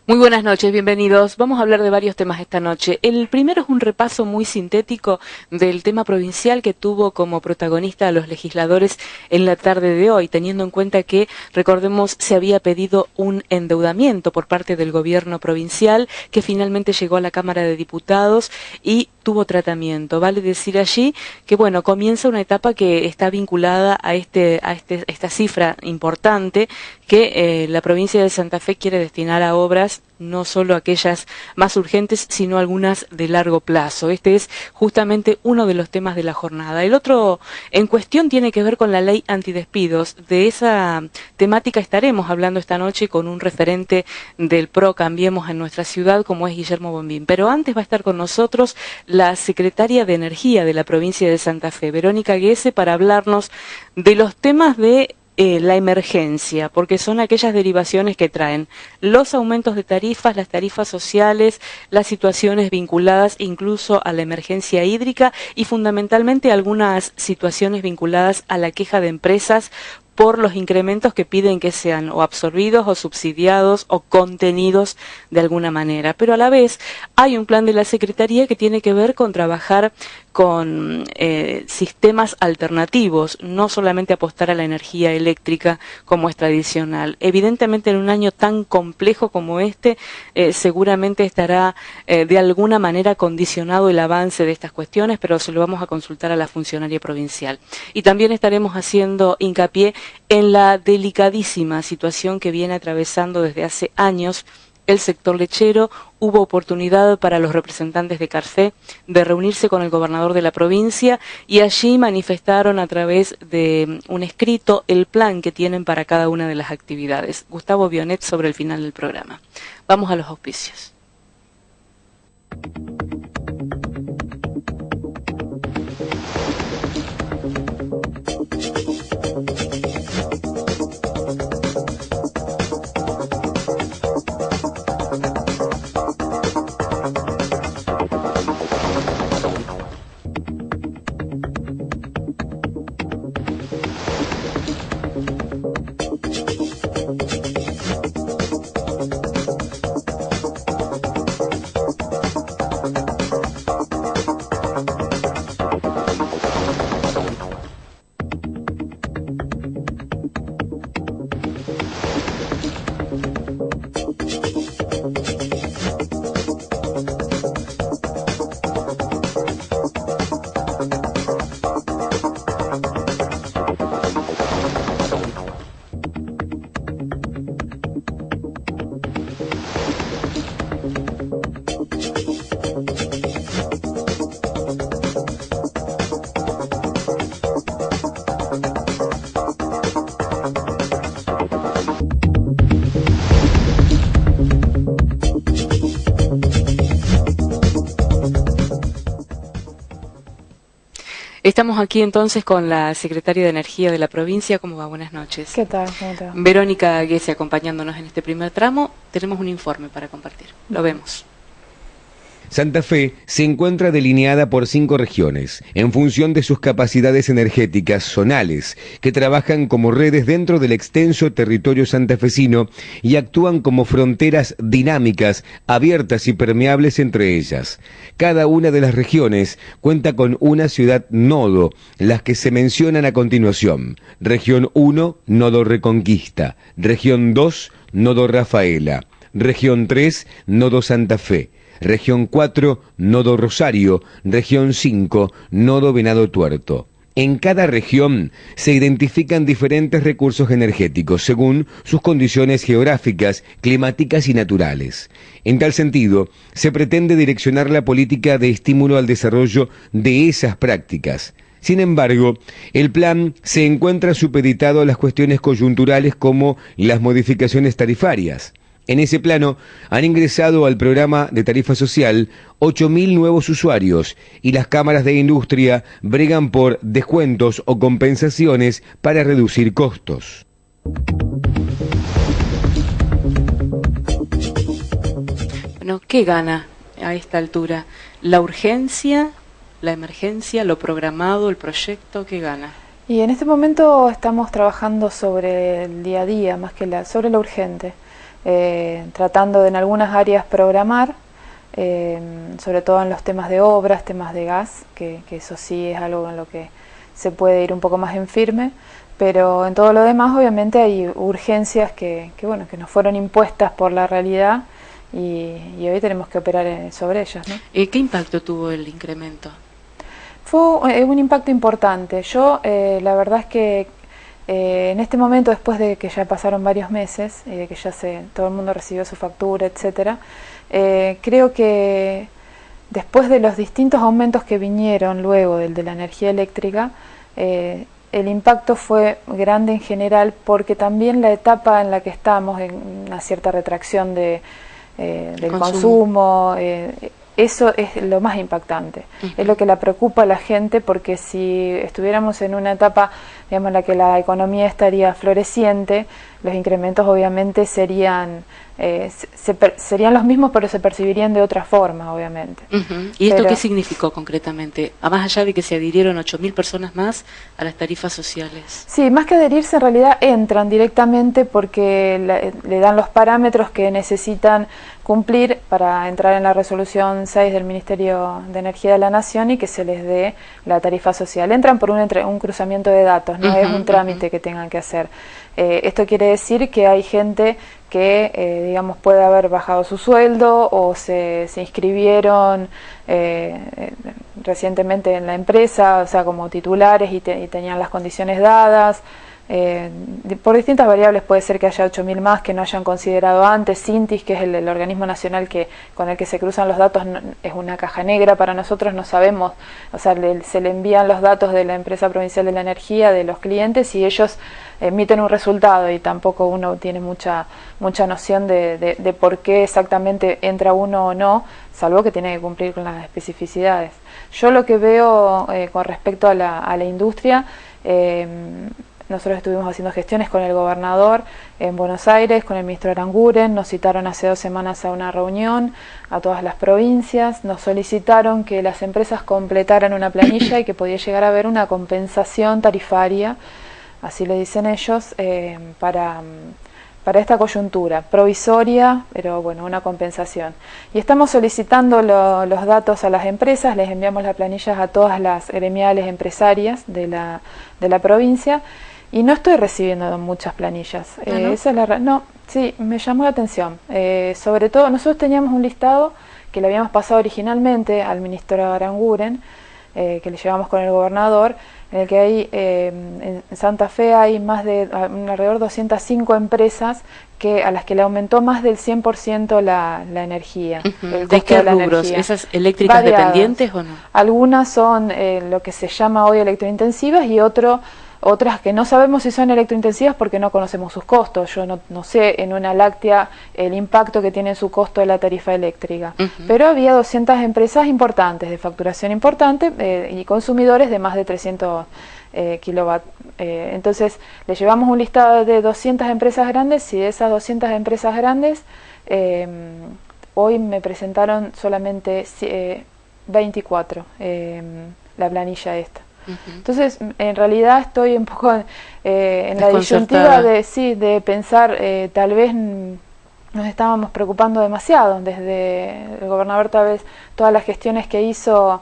Muy buenas noches, bienvenidos. Vamos a hablar de varios temas esta noche. El primero es un repaso muy sintético del tema provincial que tuvo como protagonista a los legisladores en la tarde de hoy, teniendo en cuenta que, recordemos, se había pedido un endeudamiento por parte del gobierno provincial que finalmente llegó a la Cámara de Diputados y tuvo tratamiento. Vale decir allí que, bueno, comienza una etapa que está vinculada a esta cifra importante que la provincia de Santa Fe quiere destinar a obras, no solo aquellas más urgentes, sino algunas de largo plazo. Este es justamente uno de los temas de la jornada. El otro en cuestión tiene que ver con la ley antidespidos. De esa temática estaremos hablando esta noche con un referente del PRO Cambiemos en nuestra ciudad, como es Guillermo Bombín. Pero antes va a estar con nosotros la secretaria de Energía de la provincia de Santa Fe, Verónica Guese, para hablarnos de los temas de la emergencia, porque son aquellas derivaciones que traen los aumentos de tarifas, las tarifas sociales, las situaciones vinculadas incluso a la emergencia hídrica y fundamentalmente algunas situaciones vinculadas a la queja de empresas por los incrementos que piden que sean o absorbidos o subsidiados o contenidos de alguna manera. Pero a la vez hay un plan de la Secretaría que tiene que ver con trabajar con sistemas alternativos, no solamente apostar a la energía eléctrica como es tradicional. Evidentemente en un año tan complejo como este, seguramente estará de alguna manera condicionado el avance de estas cuestiones, pero se lo vamos a consultar a la funcionaria provincial. Y también estaremos haciendo hincapié en la delicadísima situación que viene atravesando desde hace años el sector lechero. Hubo oportunidad para los representantes de Carfe de reunirse con el gobernador de la provincia y allí manifestaron a través de un escrito el plan que tienen para cada una de las actividades. Gustavo Bionet sobre el final del programa. Vamos a los auspicios. Estamos aquí entonces con la secretaria de Energía de la provincia. ¿Cómo va? Buenas noches. ¿Qué tal? ¿Cómo te va? Verónica Guese acompañándonos en este primer tramo. Tenemos un informe para compartir. Lo vemos. Santa Fe se encuentra delineada por 5 regiones, en función de sus capacidades energéticas zonales, que trabajan como redes dentro del extenso territorio santafesino y actúan como fronteras dinámicas, abiertas y permeables entre ellas. Cada una de las regiones cuenta con una ciudad nodo, las que se mencionan a continuación. Región 1, nodo Reconquista. Región 2, nodo Rafaela. Región 3, nodo Santa Fe. Región 4, nodo Rosario. Región 5, nodo Venado Tuerto. En cada región se identifican diferentes recursos energéticos según sus condiciones geográficas, climáticas y naturales. En tal sentido, se pretende direccionar la política de estímulo al desarrollo de esas prácticas. Sin embargo, el plan se encuentra supeditado a las cuestiones coyunturales como las modificaciones tarifarias. En ese plano han ingresado al programa de tarifa social 8.000 nuevos usuarios y las cámaras de industria bregan por descuentos o compensaciones para reducir costos. Bueno, ¿qué gana a esta altura? ¿La urgencia, la emergencia, lo programado, el proyecto? ¿Qué gana? Y en este momento estamos trabajando sobre el día a día, más que sobre lo urgente. tratando de en algunas áreas programar, sobre todo en los temas de obras, temas de gas, que eso sí es algo en lo que se puede ir un poco más en firme, pero en todo lo demás obviamente hay urgencias bueno, que nos fueron impuestas por la realidad y hoy tenemos que operar sobre ellas, ¿no? ¿Qué impacto tuvo el incremento? Fue un impacto importante. Yo la verdad es que en este momento, después de que ya pasaron varios meses, de que ya todo el mundo recibió su factura, etcétera, creo que después de los distintos aumentos que vinieron luego del de la energía eléctrica, el impacto fue grande en general, porque también la etapa en la que estamos, en una cierta retracción del consumo, eso es lo más impactante, es lo que la preocupa a la gente, porque si estuviéramos en una etapa, digamos, en la que la economía estaría floreciente, los incrementos obviamente serían los mismos, pero se percibirían de otra forma, obviamente. ¿Y esto qué significó concretamente? A más allá de que se adhirieron 8.000 personas más a las tarifas sociales. Sí, más que adherirse, en realidad entran directamente porque le dan los parámetros que necesitan cumplir para entrar en la resolución 6 del Ministerio de Energía de la Nación y que se les dé la tarifa social. Entran por un cruzamiento de datos, no es un trámite que tengan que hacer. Esto quiere decir que hay gente que, digamos, puede haber bajado su sueldo o se inscribieron recientemente en la empresa, o sea, como titulares y tenían las condiciones dadas. Por distintas variables puede ser que haya 8.000 más que no hayan considerado antes. Sintis, que es el organismo nacional con el que se cruzan los datos, es una caja negra para nosotros, no sabemos, o sea, se le envían los datos de la empresa provincial de la energía, de los clientes, y ellos emiten un resultado y tampoco uno tiene mucha noción de por qué exactamente entra uno o no, salvo que tiene que cumplir con las especificidades. Yo lo que veo con respecto a la industria, nosotros estuvimos haciendo gestiones con el gobernador en Buenos Aires, con el ministro Aranguren, nos citaron hace 2 semanas a una reunión a todas las provincias, nos solicitaron que las empresas completaran una planilla y que podía llegar a haber una compensación tarifaria, así le dicen ellos, para esta coyuntura, provisoria, pero bueno, una compensación. Y estamos solicitando los datos a las empresas, les enviamos las planillas a todas las gremiales empresarias de la provincia, y no estoy recibiendo muchas planillas. ¿No? Esa es no, sí, me llamó la atención. Sobre todo, nosotros teníamos un listado que le habíamos pasado originalmente al ministro Aranguren, que le llevamos con el gobernador, en el que hay en Santa Fe hay alrededor de 205 empresas a las que le aumentó más del 100% la energía. ¿De qué rubros? ¿Esas eléctricas variadas, dependientes o no? Algunas son lo que se llama hoy electrointensivas y otras que no sabemos si son electrointensivas porque no conocemos sus costos. Yo no sé en una láctea el impacto que tiene en su costo de la tarifa eléctrica. Pero había 200 empresas importantes, de facturación importante, y consumidores de más de 300 kilovatts. Entonces le llevamos un listado de 200 empresas grandes, y de esas 200 empresas grandes hoy me presentaron solamente 24 la planilla esta. Entonces, en realidad estoy un poco en la disyuntiva de pensar, tal vez nos estábamos preocupando demasiado desde el gobernador, tal vez todas las gestiones que hizo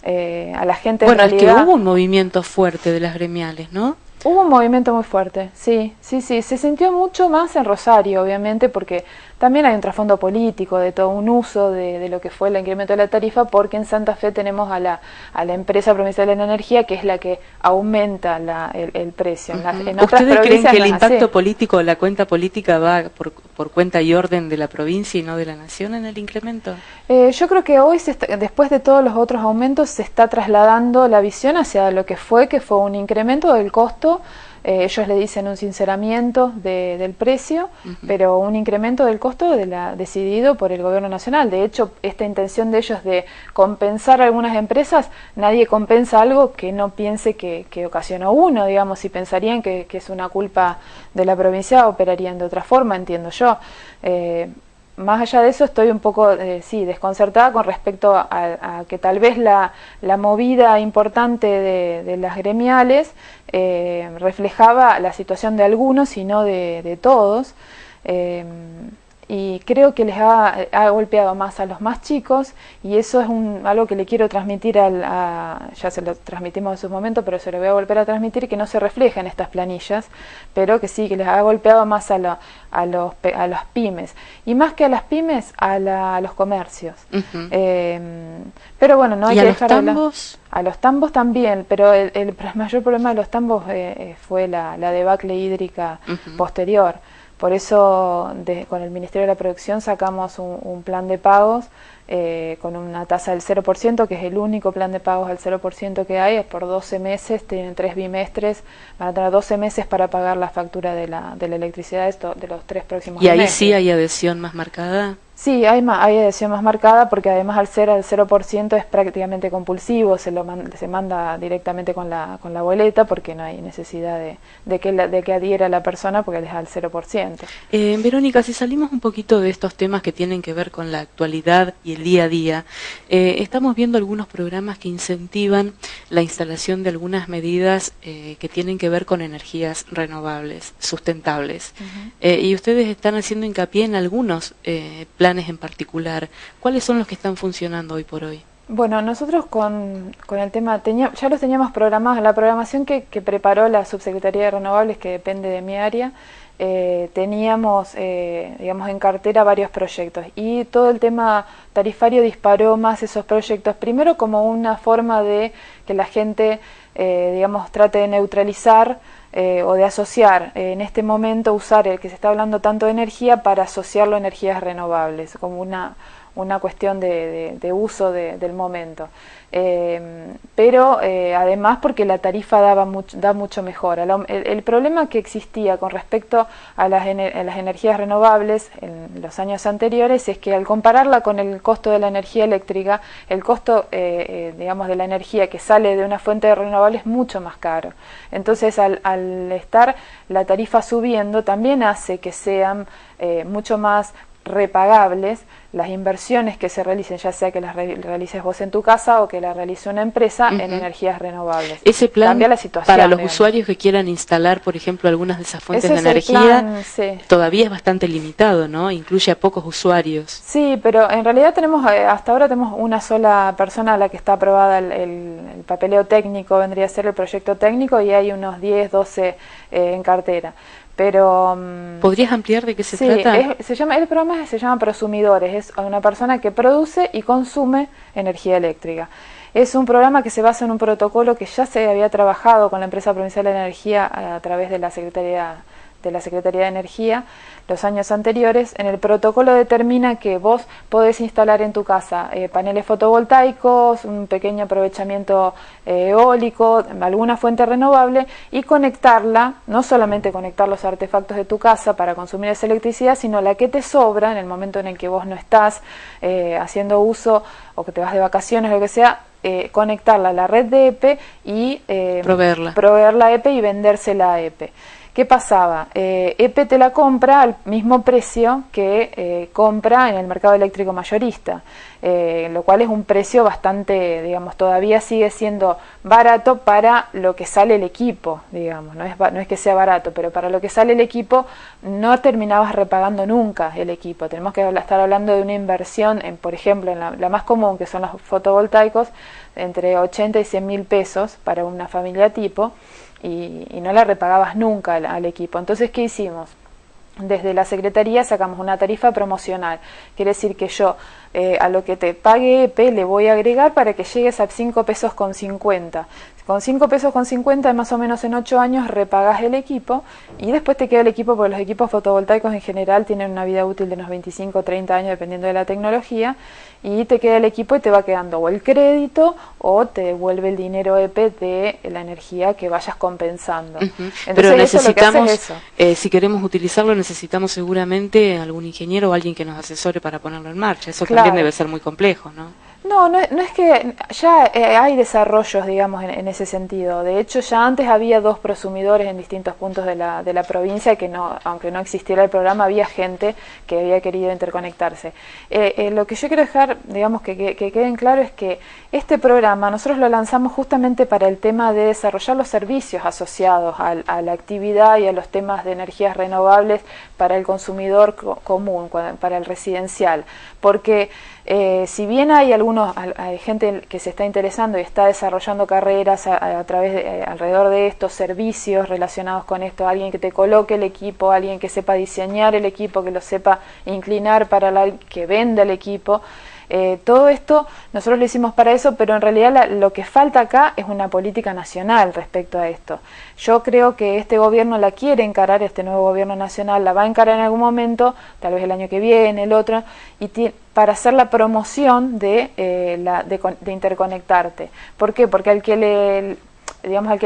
a la gente. Bueno, en realidad, es que hubo un movimiento fuerte de las gremiales, ¿no? Hubo un movimiento muy fuerte, sí, se sintió mucho más en Rosario, obviamente, porque también hay un trasfondo político de todo un uso de lo que fue el incremento de la tarifa, porque en Santa Fe tenemos a la empresa provincial de la energía, que es la que aumenta el precio. En otras ¿Ustedes creen que el impacto así. Político, la cuenta política va por cuenta y orden de la provincia y no de la nación en el incremento? Yo creo que hoy, después de todos los otros aumentos, se está trasladando la visión hacia lo que fue un incremento del costo. Ellos le dicen un sinceramiento del precio, pero un incremento del costo decidido por el gobierno nacional. De hecho, esta intención de ellos de compensar a algunas empresas, nadie compensa algo que no piense que ocasionó uno, digamos. Si pensarían que es una culpa de la provincia, operarían de otra forma, entiendo yo. Más allá de eso, estoy un poco desconcertada con respecto a que tal vez la movida importante de las gremiales reflejaba la situación de algunos y no de todos. Y creo que les ha golpeado más a los más chicos, y eso es algo que le quiero transmitir ya se lo transmitimos en su momento, pero se lo voy a volver a transmitir, que no se refleja en estas planillas, pero que sí, que les ha golpeado más a las pymes, y más que a las pymes, a los comercios. Pero bueno, no hay que dejar de lado. A los tambos también, pero el mayor problema de los tambos fue la debacle hídrica posterior. Por eso con el Ministerio de la Producción sacamos un plan de pagos con una tasa del 0%, que es el único plan de pagos al 0% que hay, es por 12 meses, tienen 3 bimestres, van a tener 12 meses para pagar la factura de la electricidad de los 3 próximos meses. ¿Y ahí sí hay adhesión más marcada? Sí, hay adhesión más marcada, porque además al ser al 0% es prácticamente compulsivo, se manda directamente con la boleta, porque no hay necesidad de que adhiera la persona, porque es al 0%. Verónica, si salimos un poquito de estos temas que tienen que ver con la actualidad y el día a día, estamos viendo algunos programas que incentivan la instalación de algunas medidas que tienen que ver con energías renovables, sustentables, y ustedes están haciendo hincapié en algunos planes en particular. ¿Cuáles son los que están funcionando hoy por hoy? Bueno, nosotros con el tema, ya los teníamos programados, la programación que preparó la Subsecretaría de Renovables, que depende de mi área, teníamos, digamos, en cartera varios proyectos, y todo el tema tarifario disparó más esos proyectos, primero como una forma de que la gente, digamos, trate de neutralizar o de asociar en este momento, usar el que se está hablando tanto de energía para asociarlo a energías renovables, como una cuestión de uso del momento. Pero además porque la tarifa da mucho mejor. El problema que existía con respecto a las energías renovables en los años anteriores es que al compararla con el costo de la energía eléctrica, el costo digamos, de la energía que sale de una fuente renovable es mucho más caro. Entonces al estar la tarifa subiendo, también hace que sean mucho más repagables las inversiones que se realicen, ya sea que las realices vos en tu casa o que la realice una empresa en energías renovables. Ese plan cambia la situación, para los digamos. usuarios que quieran instalar, por ejemplo, algunas de esas fuentes de Ese es el energía, plan, sí. Todavía es bastante limitado, ¿no? Incluye a pocos usuarios. Sí, pero en realidad tenemos, hasta ahora tenemos una sola persona a la que está aprobada el papeleo técnico, vendría a ser el proyecto técnico, y hay unos 10, 12 en cartera. Pero ¿podrías ampliar de qué se sí, trata? El programa se llama Prosumidores, es una persona que produce y consume energía eléctrica. Es un programa que se basa en un protocolo que ya se había trabajado con la empresa provincial de energía a través de la Secretaría de Energía los años anteriores. En el protocolo determina que vos podés instalar en tu casa paneles fotovoltaicos, un pequeño aprovechamiento eólico, alguna fuente renovable, y conectarla, no solamente conectar los artefactos de tu casa para consumir esa electricidad, sino la que te sobra en el momento en el que vos no estás haciendo uso, o que te vas de vacaciones, lo que sea, conectarla a la red de EPE y proveerla a EPE y vendérsela a EPE. ¿Qué pasaba? EPE te la compra al mismo precio que compra en el mercado eléctrico mayorista, lo cual es un precio bastante, digamos, todavía sigue siendo barato para lo que sale el equipo, digamos, no es que sea barato, pero para lo que sale el equipo no terminabas repagando nunca el equipo. Tenemos que estar hablando de una inversión, por ejemplo, en la más común, que son los fotovoltaicos, entre 80 y 100 mil pesos para una familia tipo, y no la repagabas nunca al equipo. Entonces, ¿qué hicimos? Desde la Secretaría sacamos una tarifa promocional. Quiere decir que yo a lo que te pague EPE le voy a agregar para que llegues a 5 pesos con 50. Con 5 pesos con 50, más o menos en 8 años, repagas el equipo, y después te queda el equipo, porque los equipos fotovoltaicos en general tienen una vida útil de unos 25 o 30 años, dependiendo de la tecnología, y te queda el equipo y te va quedando o el crédito o te devuelve el dinero EPE de la energía que vayas compensando. Entonces, pero necesitamos, eso lo que hace es eso. Si queremos utilizarlo, necesitamos seguramente algún ingeniero o alguien que nos asesore para ponerlo en marcha. Eso claro. También debe ser muy complejo, ¿no? No es que ya hay desarrollos, digamos, en ese sentido. De hecho, ya antes había 2 prosumidores en distintos puntos de la provincia que no, aunque no existiera el programa, había gente que había querido interconectarse. Lo que yo quiero dejar, digamos, que quede en claro es que este programa nosotros lo lanzamos justamente para el tema de desarrollar los servicios asociados a la actividad y a los temas de energías renovables para el consumidor común, para el residencial. Porque si bien hay hay gente que se está interesando y está desarrollando carreras a través de, alrededor de estos servicios relacionados con esto, alguien que te coloque el equipo, alguien que sepa diseñar el equipo, que lo sepa inclinar para que venda el equipo, todo esto nosotros lo hicimos para eso, pero en realidad lo que falta acá es una política nacional respecto a esto. Yo creo que este gobierno la quiere encarar, este nuevo gobierno nacional la va a encarar en algún momento, tal vez el año que viene, el otro, y para hacer la promoción de interconectarte. ¿Por qué? Porque al que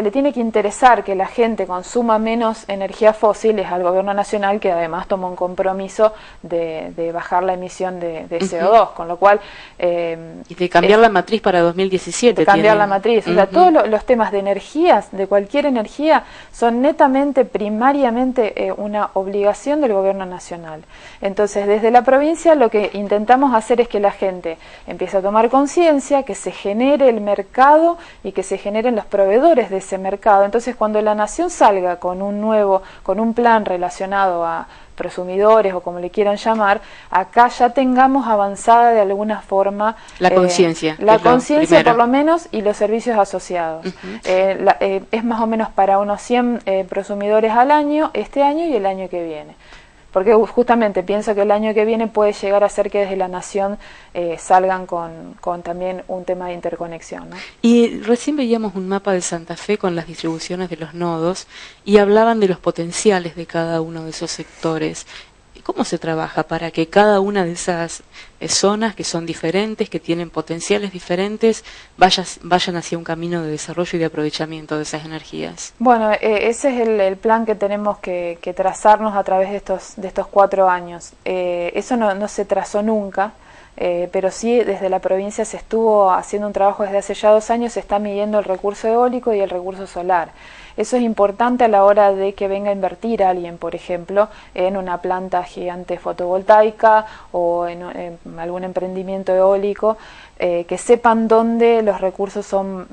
le tiene que interesar que la gente consuma menos energía fósil es al gobierno nacional, que además tomó un compromiso de bajar la emisión de CO2, con lo cual... y de cambiar la matriz para 2017. De cambiar la matriz, o sea, todos los temas de energías, de cualquier energía, son netamente, primariamente, una obligación del gobierno nacional. Entonces, desde la provincia lo que intentamos hacer es que la gente empiece a tomar conciencia, que se genere el mercado y que se generen los proveedores de ese mercado. Entonces, cuando la nación salga con un plan relacionado a prosumidores o como le quieran llamar, acá ya tengamos avanzada de alguna forma la conciencia. La conciencia por lo menos, y los servicios asociados. Es más o menos para unos 100 prosumidores al año, este año y el año que viene. Porque justamente pienso que el año que viene puede llegar a ser que desde la nación salgan con también un tema de interconexión, ¿no? Y recién veíamos un mapa de Santa Fe con las distribuciones de los nodos y hablaban de los potenciales de cada uno de esos sectores. ¿Cómo se trabaja para que cada una de esas zonas que son diferentes, que tienen potenciales diferentes, vayan hacia un camino de desarrollo y de aprovechamiento de esas energías? Bueno, ese es el plan que tenemos que trazarnos a través de estos 4 años. Eso no se trazó nunca. Pero sí desde la provincia se estuvo haciendo un trabajo desde hace ya 2 años, se está midiendo el recurso eólico y el recurso solar. Eso es importante a la hora de que venga a invertir alguien, por ejemplo, en una planta gigante fotovoltaica o en algún emprendimiento eólico, que sepan dónde los recursos son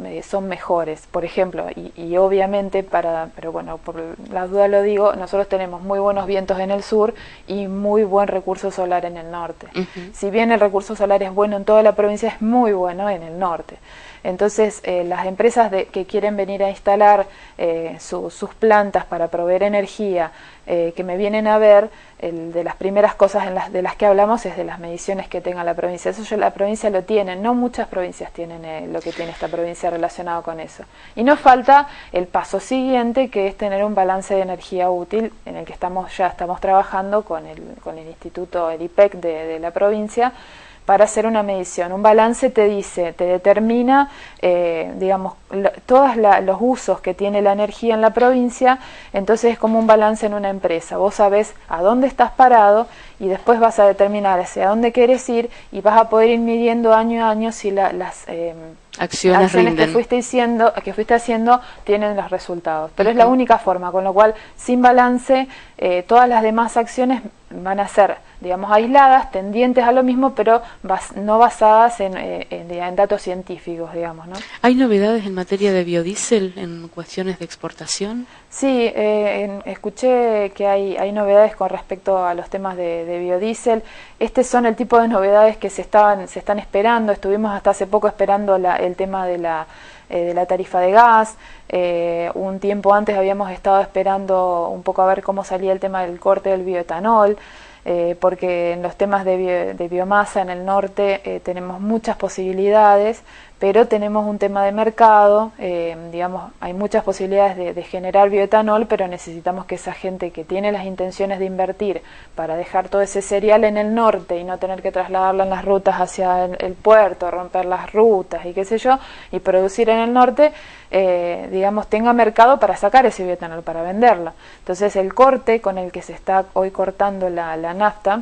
mejores, por ejemplo, y obviamente pero bueno, por la duda lo digo, nosotros tenemos muy buenos vientos en el sur y muy buen recurso solar en el norte. Si bien el recurso solar es bueno en toda la provincia, es muy bueno en el norte. Entonces, las empresas que quieren venir a instalar sus plantas para proveer energía, que me vienen a ver, de las primeras cosas de las que hablamos es de las mediciones que tenga la provincia. Eso la provincia lo tiene, no muchas provincias tienen lo que tiene esta provincia relacionado con eso. Y nos falta el paso siguiente, que es tener un balance de energía útil, en el que ya estamos trabajando con el instituto, el IPEC de la provincia, para hacer una medición. Un balance te determina, digamos, todos los usos que tiene la energía en la provincia. Entonces es como un balance en una empresa. Vos sabés a dónde estás parado y después vas a determinar hacia dónde querés ir, y vas a poder ir midiendo año a año si las acciones que fuiste haciendo tienen los resultados. Pero es la única forma, con lo cual, sin balance, todas las demás acciones van a ser, digamos, aisladas, tendientes a lo mismo, pero no basadas en datos científicos, digamos, ¿no? ¿Hay novedades en materia de biodiesel en cuestiones de exportación? Sí, escuché que hay novedades con respecto a los temas de biodiesel. Son el tipo de novedades que se están esperando. Estuvimos hasta hace poco esperando el tema de la tarifa de gas. Un tiempo antes habíamos estado esperando un poco a ver cómo salía el tema del corte del bioetanol, porque en los temas de biomasa en el norte tenemos muchas posibilidades, pero tenemos un tema de mercado, digamos, hay muchas posibilidades de generar bioetanol, pero necesitamos que esa gente que tiene las intenciones de invertir para dejar todo ese cereal en el norte y no tener que trasladarlo en las rutas hacia el puerto, romper las rutas y qué sé yo, y producir en el norte, digamos, tenga mercado para sacar ese bioetanol, para venderlo. Entonces el corte con el que se está hoy cortando la nafta,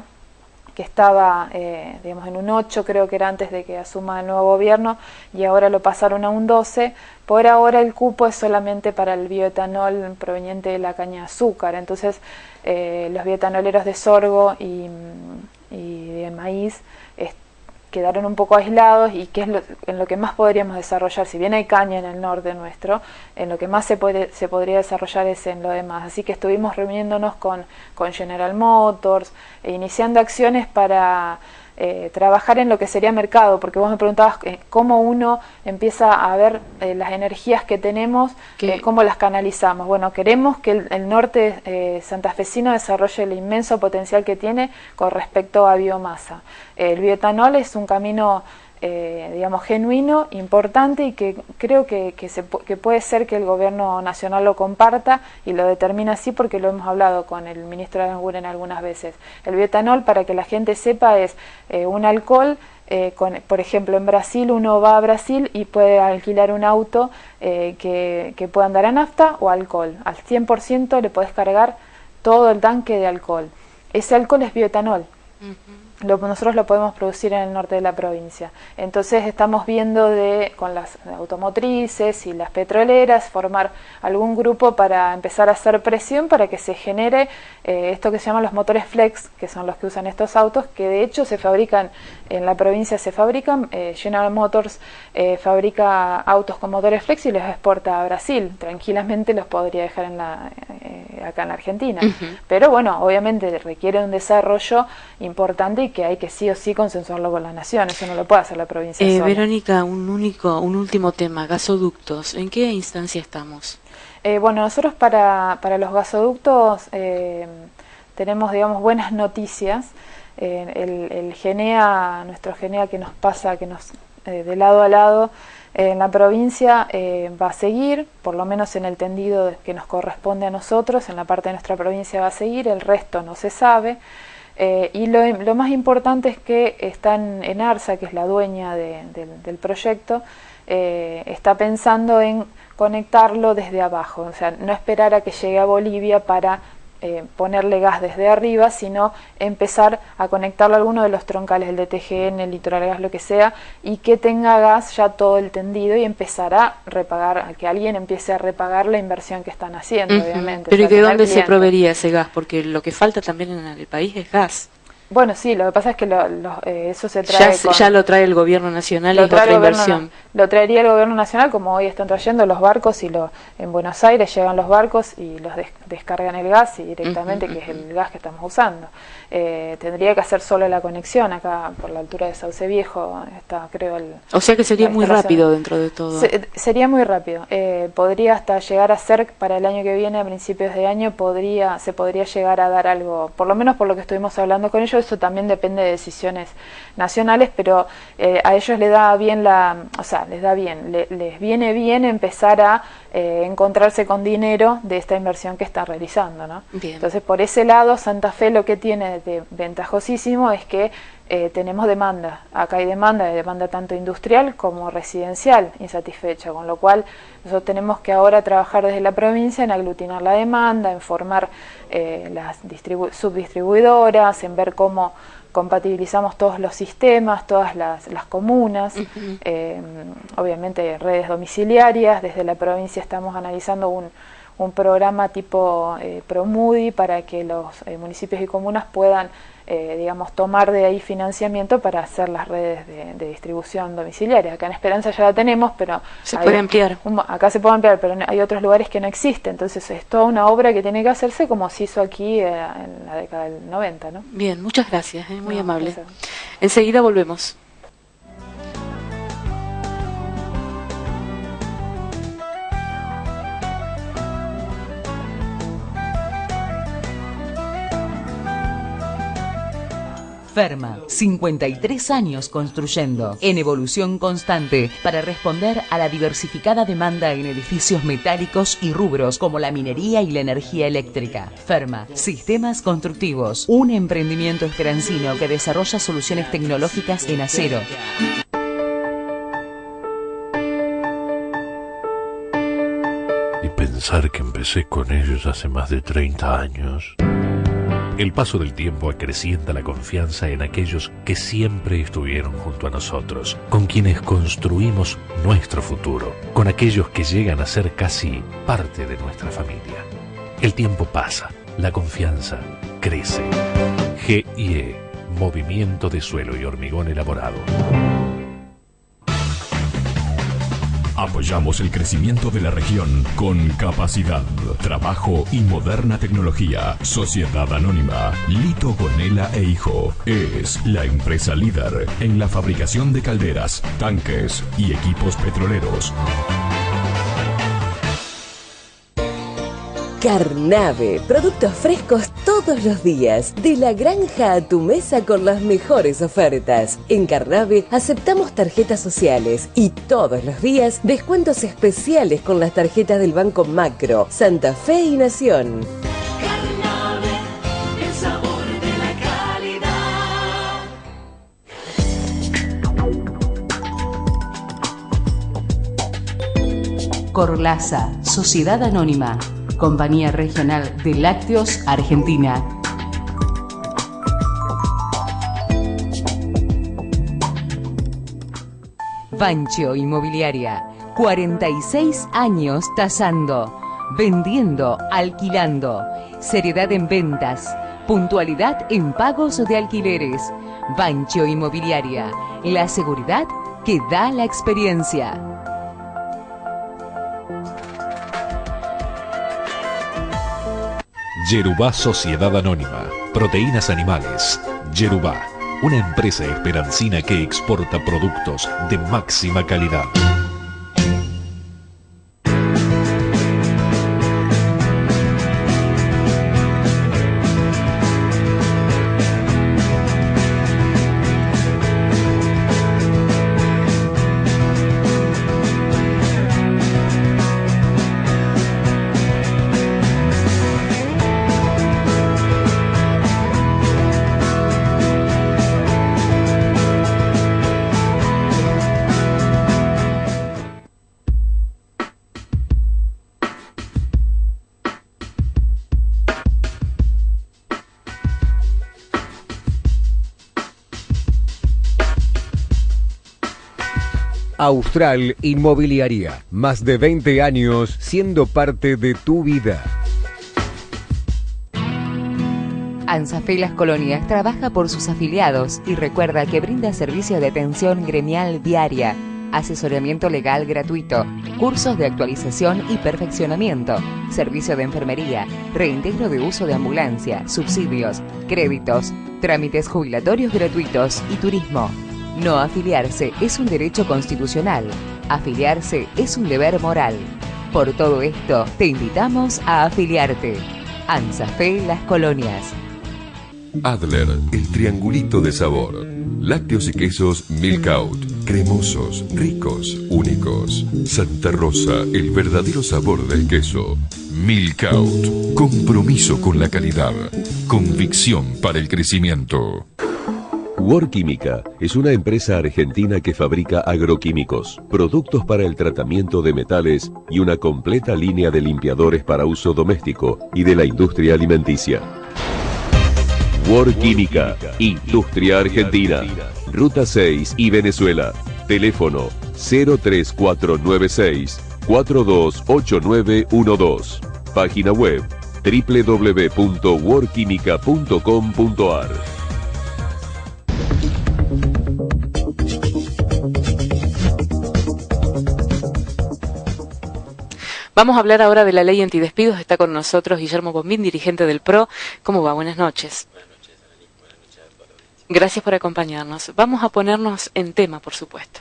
que estaba digamos en un 8, creo que era antes de que asuma el nuevo gobierno, y ahora lo pasaron a un 12. Por ahora el cupo es solamente para el bioetanol proveniente de la caña de azúcar. Entonces los bioetanoleros de sorgo y de maíz quedaron un poco aislados, y que es en lo que más podríamos desarrollar. Si bien hay caña en el norte nuestro, en lo que más se podría desarrollar es en lo demás. Así que estuvimos reuniéndonos con General Motors, iniciando acciones para trabajar en lo que sería mercado, porque vos me preguntabas cómo uno empieza a ver las energías que tenemos, cómo las canalizamos. Bueno, queremos que el norte santafesino desarrolle el inmenso potencial que tiene con respecto a biomasa. El bioetanol es un camino digamos genuino, importante, y que creo que puede ser que el gobierno nacional lo comparta y lo determine así, porque lo hemos hablado con el ministro Aranguren algunas veces. El bioetanol, para que la gente sepa, es un alcohol. Por ejemplo, en Brasil uno va a Brasil y puede alquilar un auto que pueda andar a nafta o alcohol. Al 100% le podés cargar todo el tanque de alcohol. Ese alcohol es bioetanol. Nosotros lo podemos producir en el norte de la provincia. Entonces estamos viendo con las automotrices y las petroleras formar algún grupo para empezar a hacer presión para que se genere esto que se llaman los motores flex, que son los que usan estos autos, que de hecho se fabrican en la provincia, General Motors fabrica autos con motores flex y los exporta a Brasil. Tranquilamente los podría dejar acá en la Argentina. Pero bueno, obviamente requiere un desarrollo importante y que hay que sí o sí consensuarlo con la nación. Eso no lo puede hacer la provincia sola. Verónica, un último tema, gasoductos. ¿En qué instancia estamos? Bueno, nosotros para los gasoductos tenemos, digamos, buenas noticias. El GENEA, nuestro GENEA que nos pasa, de lado a lado en la provincia, va a seguir, por lo menos en el tendido que nos corresponde a nosotros, en la parte de nuestra provincia va a seguir, el resto no se sabe. Y lo más importante es que están en ARSA, que es la dueña del proyecto, está pensando en conectarlo desde abajo, o sea, no esperar a que llegue a Bolivia para ponerle gas desde arriba, sino empezar a conectarlo a alguno de los troncales, el DTGN, el Litoral Gas, lo que sea, y que tenga gas ya todo el tendido, y empezar a que alguien empiece a repagar la inversión que están haciendo, obviamente. Pero ¿y de dónde se proveería ese gas? Porque lo que falta también en el país es gas. Bueno, sí, lo que pasa es que eso se trae... Ya lo trae el gobierno nacional y es otra inversión. Lo traería el gobierno nacional, como hoy están trayendo los barcos, y en Buenos Aires llegan los barcos y los descargan el gas y directamente, que es el gas que estamos usando. Tendría que hacer solo la conexión acá por la altura de Sauce Viejo, está, creo, o sea que sería muy rápido dentro de todo. Sería muy rápido. Podría hasta llegar a ser, para el año que viene, a principios de año, se podría llegar a dar algo, por lo menos por lo que estuvimos hablando con ellos. Eso también depende de decisiones nacionales, pero a ellos les viene bien empezar a encontrarse con dinero de esta inversión que está realizando, ¿no? Entonces, por ese lado, Santa Fe lo que tiene de ventajosísimo es que tenemos demanda. Acá hay demanda tanto industrial como residencial insatisfecha, con lo cual nosotros tenemos que ahora trabajar desde la provincia en aglutinar la demanda, en formar las subdistribuidoras, en ver cómo compatibilizamos todos los sistemas, todas las comunas, obviamente redes domiciliarias. Desde la provincia estamos analizando un programa tipo Promudi para que los municipios y comunas puedan tomar de ahí financiamiento para hacer las redes de distribución domiciliaria. Acá en Esperanza ya la tenemos, pero se puede ampliar. Acá se puede ampliar, pero hay otros lugares que no existe. Entonces es toda una obra que tiene que hacerse como se hizo aquí en la década del 90, ¿no? Bien, muchas gracias, muy amable. Gracias. Enseguida volvemos. Ferma, 53 años construyendo, en evolución constante para responder a la diversificada demanda en edificios metálicos y rubros como la minería y la energía eléctrica. Ferma, sistemas constructivos, un emprendimiento esperancino que desarrolla soluciones tecnológicas en acero. Y pensar que empecé con ellos hace más de 30 años. El paso del tiempo acrecienta la confianza en aquellos que siempre estuvieron junto a nosotros, con quienes construimos nuestro futuro, con aquellos que llegan a ser casi parte de nuestra familia. El tiempo pasa, la confianza crece. GIE, Movimiento de Suelo y Hormigón Elaborado. Apoyamos el crecimiento de la región con capacidad, trabajo y moderna tecnología. Sociedad Anónima Lito Gonela e Hijo es la empresa líder en la fabricación de calderas, tanques y equipos petroleros. Carnave, productos frescos todos los días, de la granja a tu mesa con las mejores ofertas. En Carnave aceptamos tarjetas sociales y todos los días descuentos especiales con las tarjetas del Banco Macro, Santa Fe y Nación. Carnave, el sabor de la calidad. Corlasa, Sociedad Anónima, Compañía Regional de Lácteos Argentina. Banchio Inmobiliaria, 46 años tasando, vendiendo, alquilando, seriedad en ventas, puntualidad en pagos de alquileres. Banchio Inmobiliaria, la seguridad que da la experiencia. Yerubá Sociedad Anónima, Proteínas Animales. Yerubá, una empresa esperancina que exporta productos de máxima calidad. Austral Inmobiliaria, más de 20 años siendo parte de tu vida. ANSAFE Las Colonias trabaja por sus afiliados y recuerda que brinda servicio de atención gremial diaria, asesoramiento legal gratuito, cursos de actualización y perfeccionamiento, servicio de enfermería, reintegro de uso de ambulancia, subsidios, créditos, trámites jubilatorios gratuitos y turismo. No afiliarse es un derecho constitucional. Afiliarse es un deber moral. Por todo esto, te invitamos a afiliarte. ANSAFE Las Colonias. Adler, el triangulito de sabor. Lácteos y quesos Milkout. Cremosos, ricos, únicos. Santa Rosa, el verdadero sabor del queso. Milkout. Compromiso con la calidad. Convicción para el crecimiento. Worquímica es una empresa argentina que fabrica agroquímicos, productos para el tratamiento de metales y una completa línea de limpiadores para uso doméstico y de la industria alimenticia. Worquímica, Industria Argentina, Ruta 6 y Venezuela. Teléfono 03496 428912. Página web www.worquímica.com.ar. Vamos a hablar ahora de la ley antidespidos. Está con nosotros Guillermo Bombín, dirigente del PRO. ¿Cómo va? Buenas noches. Buenas noches, Annalise. Buenas noches a toda la audiencia. Gracias por acompañarnos. Vamos a ponernos en tema, por supuesto.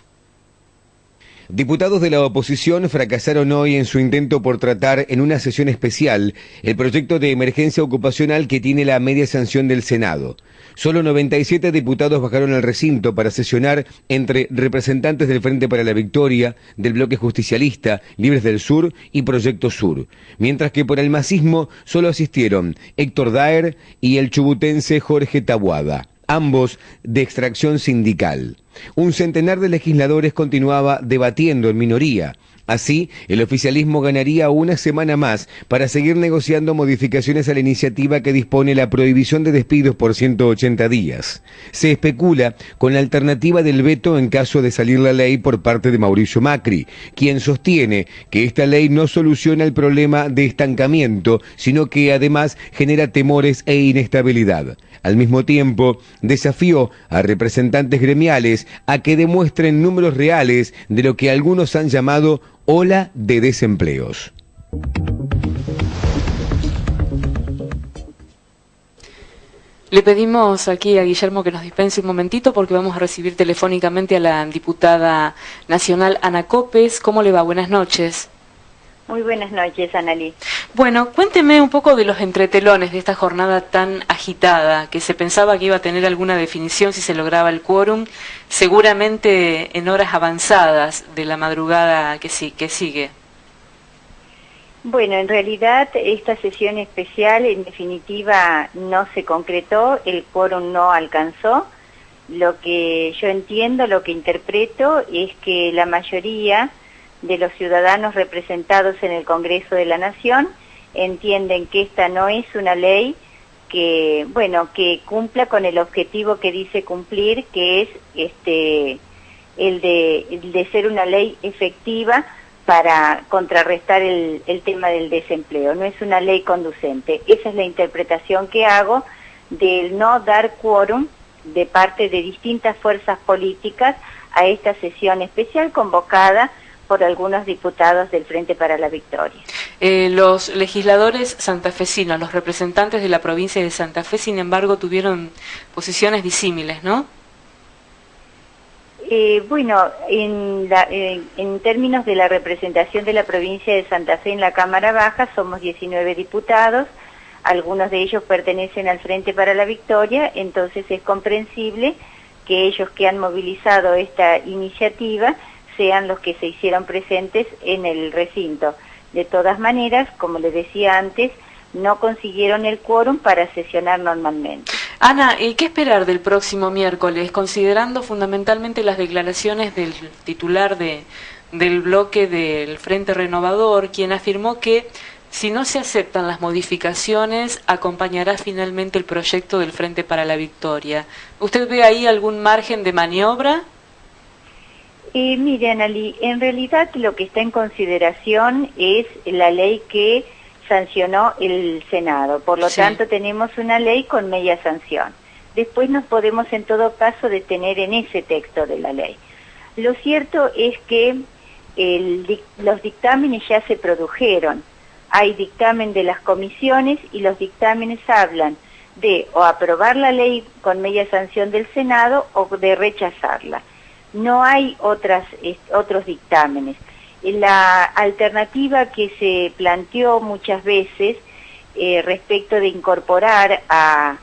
Diputados de la oposición fracasaron hoy en su intento por tratar en una sesión especial el proyecto de emergencia ocupacional que tiene la media sanción del Senado. Solo 97 diputados bajaron al recinto para sesionar entre representantes del Frente para la Victoria, del Bloque Justicialista, Libres del Sur y Proyecto Sur, mientras que por el masismo solo asistieron Héctor Daer y el chubutense Jorge Taboada, ambos de extracción sindical. Un centenar de legisladores continuaba debatiendo en minoría, Así, el oficialismo ganaría una semana más para seguir negociando modificaciones a la iniciativa que dispone la prohibición de despidos por 180 días. Se especula con la alternativa del veto en caso de salir la ley por parte de Mauricio Macri, quien sostiene que esta ley no soluciona el problema de estancamiento, sino que además genera temores e inestabilidad. Al mismo tiempo, desafió a representantes gremiales a que demuestren números reales de lo que algunos han llamado ola de desempleos. Le pedimos aquí a Guillermo que nos dispense un momentito porque vamos a recibir telefónicamente a la diputada nacional Ana Copes. ¿Cómo le va? Buenas noches. Muy buenas noches, Analí. Bueno, cuénteme un poco de los entretelones de esta jornada tan agitada, que se pensaba que iba a tener alguna definición si se lograba el quórum, seguramente en horas avanzadas de la madrugada que sigue. Bueno, en realidad esta sesión especial en definitiva no se concretó, el quórum no alcanzó. Lo que yo entiendo, lo que interpreto es que la mayoría de los ciudadanos representados en el Congreso de la Nación entienden que esta no es una ley que, bueno, que cumpla con el objetivo que dice cumplir, que es el de ser una ley efectiva para contrarrestar el tema del desempleo. No es una ley conducente. Esa es la interpretación que hago del no dar quórum de parte de distintas fuerzas políticas a esta sesión especial convocada por algunos diputados del Frente para la Victoria. Los legisladores santafesinos, los representantes de la provincia de Santa Fe, sin embargo, tuvieron posiciones disímiles, ¿no? Bueno, en términos de la representación de la provincia de Santa Fe en la Cámara Baja, somos 19 diputados, algunos de ellos pertenecen al Frente para la Victoria, entonces es comprensible que ellos que han movilizado esta iniciativa sean los que se hicieron presentes en el recinto. De todas maneras, como les decía antes, no consiguieron el quórum para sesionar normalmente. Ana, ¿qué esperar del próximo miércoles, considerando fundamentalmente las declaraciones del titular del bloque del Frente Renovador, quien afirmó que si no se aceptan las modificaciones, acompañará finalmente el proyecto del Frente para la Victoria? ¿Usted ve ahí algún margen de maniobra? Mire, Analí, en realidad lo que está en consideración es la ley que sancionó el Senado. Por lo tanto, tenemos una ley con media sanción. Después nos podemos, en todo caso, detener en ese texto de la ley. Lo cierto es que los dictámenes ya se produjeron. Hay dictamen de las comisiones y los dictámenes hablan de o aprobar la ley con media sanción del Senado o de rechazarla. No hay otros dictámenes. La alternativa que se planteó muchas veces respecto de incorporar a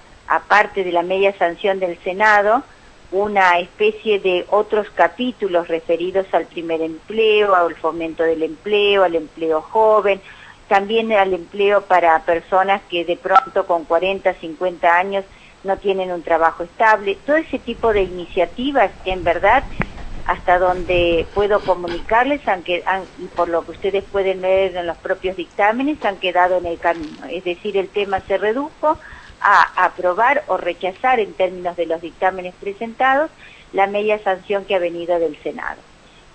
parte de la media sanción del Senado una especie de otros capítulos referidos al primer empleo, al fomento del empleo, al empleo joven, también al empleo para personas que de pronto con 40, 50 años no tienen un trabajo estable. Todo ese tipo de iniciativas, en verdad, hasta donde puedo comunicarles, y por lo que ustedes pueden ver en los propios dictámenes, han quedado en el camino. Es decir, el tema se redujo a aprobar o rechazar en términos de los dictámenes presentados la media sanción que ha venido del Senado.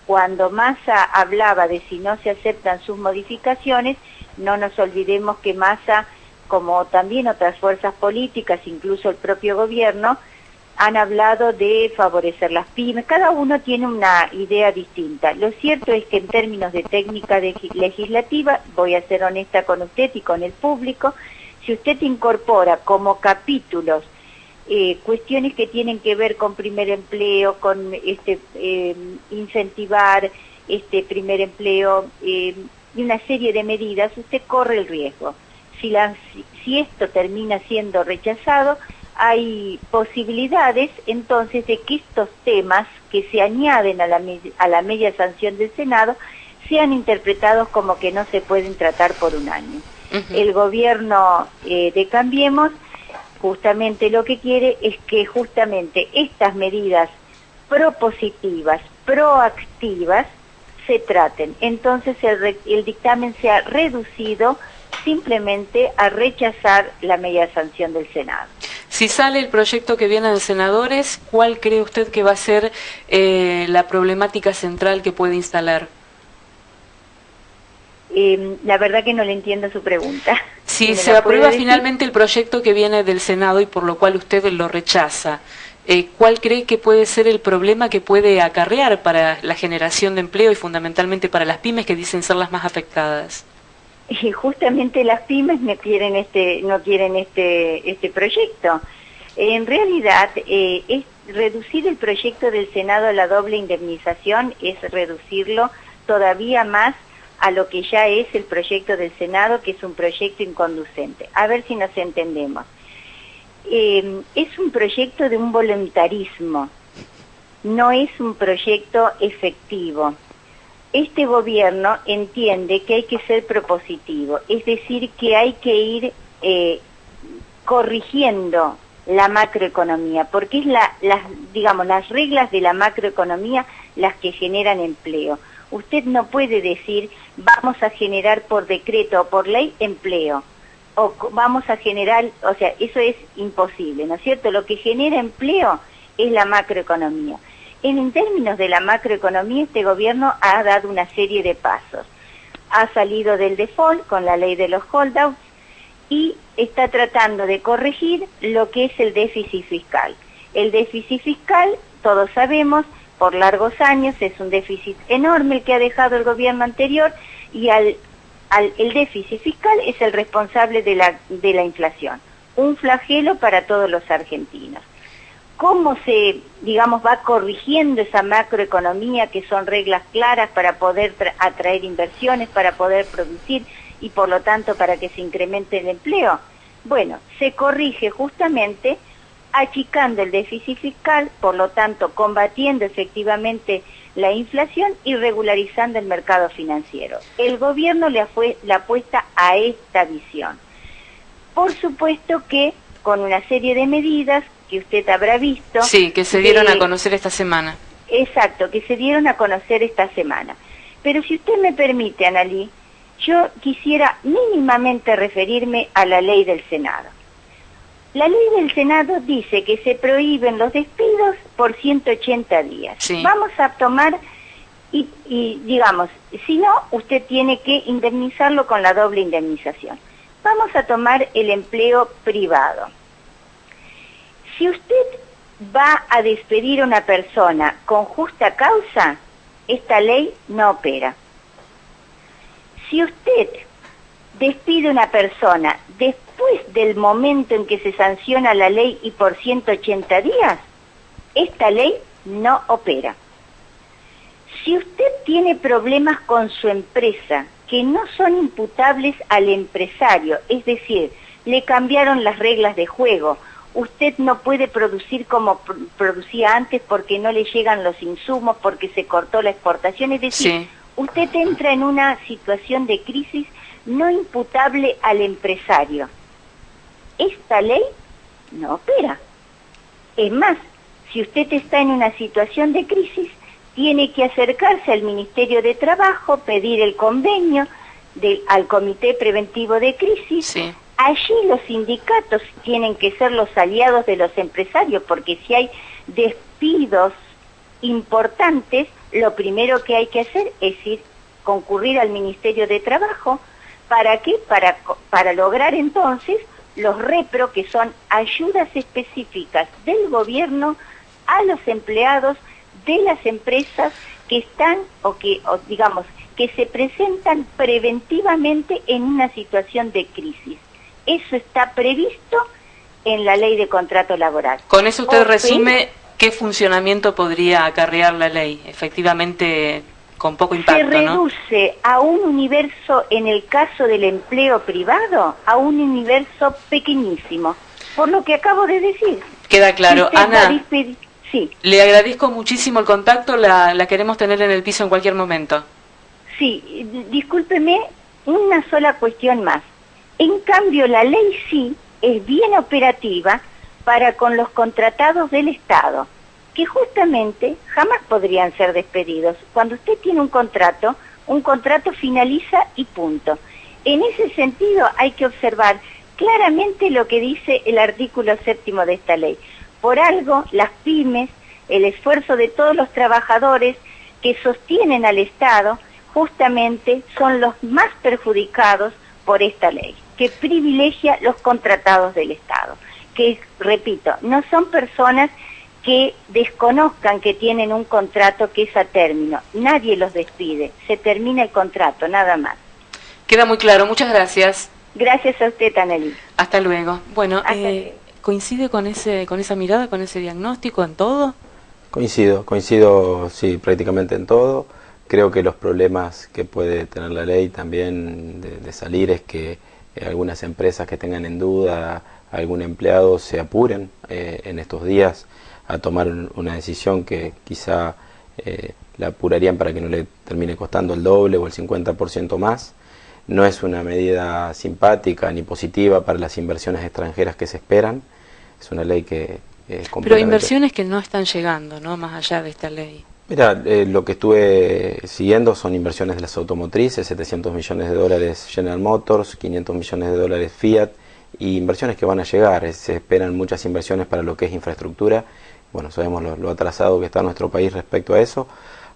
Cuando Massa hablaba de si no se aceptan sus modificaciones, no nos olvidemos que Massa, como también otras fuerzas políticas, incluso el propio gobierno, han hablado de favorecer las pymes. Cada uno tiene una idea distinta. Lo cierto es que en términos de técnica legislativa, voy a ser honesta con usted y con el público, si usted incorpora como capítulos cuestiones que tienen que ver con primer empleo, con incentivar primer empleo y una serie de medidas, usted corre el riesgo. Si esto termina siendo rechazado, hay posibilidades entonces de que estos temas que se añaden a la media sanción del Senado sean interpretados como que no se pueden tratar por un año. El gobierno de Cambiemos justamente lo que quiere es que justamente estas medidas propositivas, proactivas, se traten. Entonces el dictamen se ha reducido simplemente a rechazar la media sanción del Senado. Si sale el proyecto que viene de senadores, ¿cuál cree usted que va a ser la problemática central que puede instalar? La verdad que no le entiendo su pregunta. Si se aprueba finalmente el proyecto que viene del Senado y por lo cual usted lo rechaza, ¿cuál cree que puede ser el problema que puede acarrear para la generación de empleo y fundamentalmente para las pymes que dicen ser las más afectadas? Y justamente las pymes no quieren este proyecto. En realidad, es reducir el proyecto del Senado a la doble indemnización, es reducirlo todavía más a lo que ya es el proyecto del Senado, que es un proyecto inconducente. A ver si nos entendemos. Es un proyecto de un voluntarismo, no es un proyecto efectivo. Este gobierno entiende que hay que ser propositivo, es decir, que hay que ir corrigiendo la macroeconomía, porque es las reglas de la macroeconomía las que generan empleo. Usted no puede decir, vamos a generar por decreto o por ley empleo, o vamos a generar, o sea, eso es imposible, ¿no es cierto? Lo que genera empleo es la macroeconomía. En términos de la macroeconomía, este gobierno ha dado una serie de pasos. Ha salido del default con la ley de los holdouts y está tratando de corregir lo que es el déficit fiscal. El déficit fiscal, todos sabemos, por largos años es un déficit enorme el que ha dejado el gobierno anterior y el déficit fiscal es el responsable de la inflación. Un flagelo para todos los argentinos. ¿Cómo se, va corrigiendo esa macroeconomía, que son reglas claras para poder atraer inversiones, para poder producir y por lo tanto para que se incremente el empleo? Bueno, se corrige justamente achicando el déficit fiscal, por lo tanto combatiendo efectivamente la inflación y regularizando el mercado financiero. El gobierno le apuesta a esta visión. Por supuesto que con una serie de medidas que usted habrá visto. Sí, que se dieron a conocer esta semana. Exacto, que se dieron a conocer esta semana. Pero si usted me permite, Analí, yo quisiera mínimamente referirme a la ley del Senado. La ley del Senado dice que se prohíben los despidos por 180 días. Sí. Vamos a tomar y digamos, si no, usted tiene que indemnizarlo con la doble indemnización. Vamos a tomar el empleo privado. Si usted va a despedir a una persona con justa causa, esta ley no opera. Si usted despide a una persona después del momento en que se sanciona la ley y por 180 días, esta ley no opera. Si usted tiene problemas con su empresa que no son imputables al empresario, es decir, le cambiaron las reglas de juego, usted no puede producir como producía antes porque no le llegan los insumos, porque se cortó la exportación, es decir, sí, usted entra en una situación de crisis no imputable al empresario. Esta ley no opera. Es más, si usted está en una situación de crisis, tiene que acercarse al Ministerio de Trabajo, pedir el convenio al Comité Preventivo de Crisis. sí. Allí los sindicatos tienen que ser los aliados de los empresarios, porque si hay despidos importantes, lo primero que hay que hacer es concurrir al Ministerio de Trabajo. ¿Para qué? Para lograr entonces los repro, que son ayudas específicas del gobierno a los empleados de las empresas que están que se presentan preventivamente en una situación de crisis. Eso está previsto en la ley de contrato laboral. Con eso usted resume qué funcionamiento podría acarrear la ley, efectivamente con poco impacto, ¿no? Se reduce a un universo, en el caso del empleo privado, a un universo pequeñísimo, por lo que acabo de decir. Queda claro. Ana, sí. Le agradezco muchísimo el contacto, la queremos tener en el piso en cualquier momento. Sí, discúlpeme, una sola cuestión más. En cambio, la ley sí es bien operativa para con los contratados del Estado. que justamente jamás podrían ser despedidos. Cuando usted tiene un contrato finaliza y punto. En ese sentido hay que observar claramente lo que dice el artículo 7º de esta ley. Por algo, las pymes, el esfuerzo de todos los trabajadores que sostienen al Estado, justamente son los más perjudicados por esta ley, que privilegia los contratados del Estado, que, repito, no son personas que desconozcan que tienen un contrato que es a término. Nadie los despide, se termina el contrato, nada más. Queda muy claro, muchas gracias. Gracias a usted, Anneli. Hasta luego. Bueno, ¿coincide con esa mirada, con ese diagnóstico en todo? Coincido, sí, prácticamente en todo. Creo que los problemas que puede tener la ley también de salir es que algunas empresas que tengan en duda a algún empleado se apuren en estos días a tomar una decisión que quizá la apurarían para que no le termine costando el doble o el 50% más. No es una medida simpática ni positiva para las inversiones extranjeras que se esperan. Es una ley que es completamente... Pero inversiones que no están llegando, ¿no? Más allá de esta ley. Mira, lo que estuve siguiendo son inversiones de las automotrices, 700 millones de dólares General Motors, 500 millones de dólares Fiat, y inversiones que van a llegar. Se esperan muchas inversiones para lo que es infraestructura. Bueno, sabemos lo atrasado que está nuestro país respecto a eso.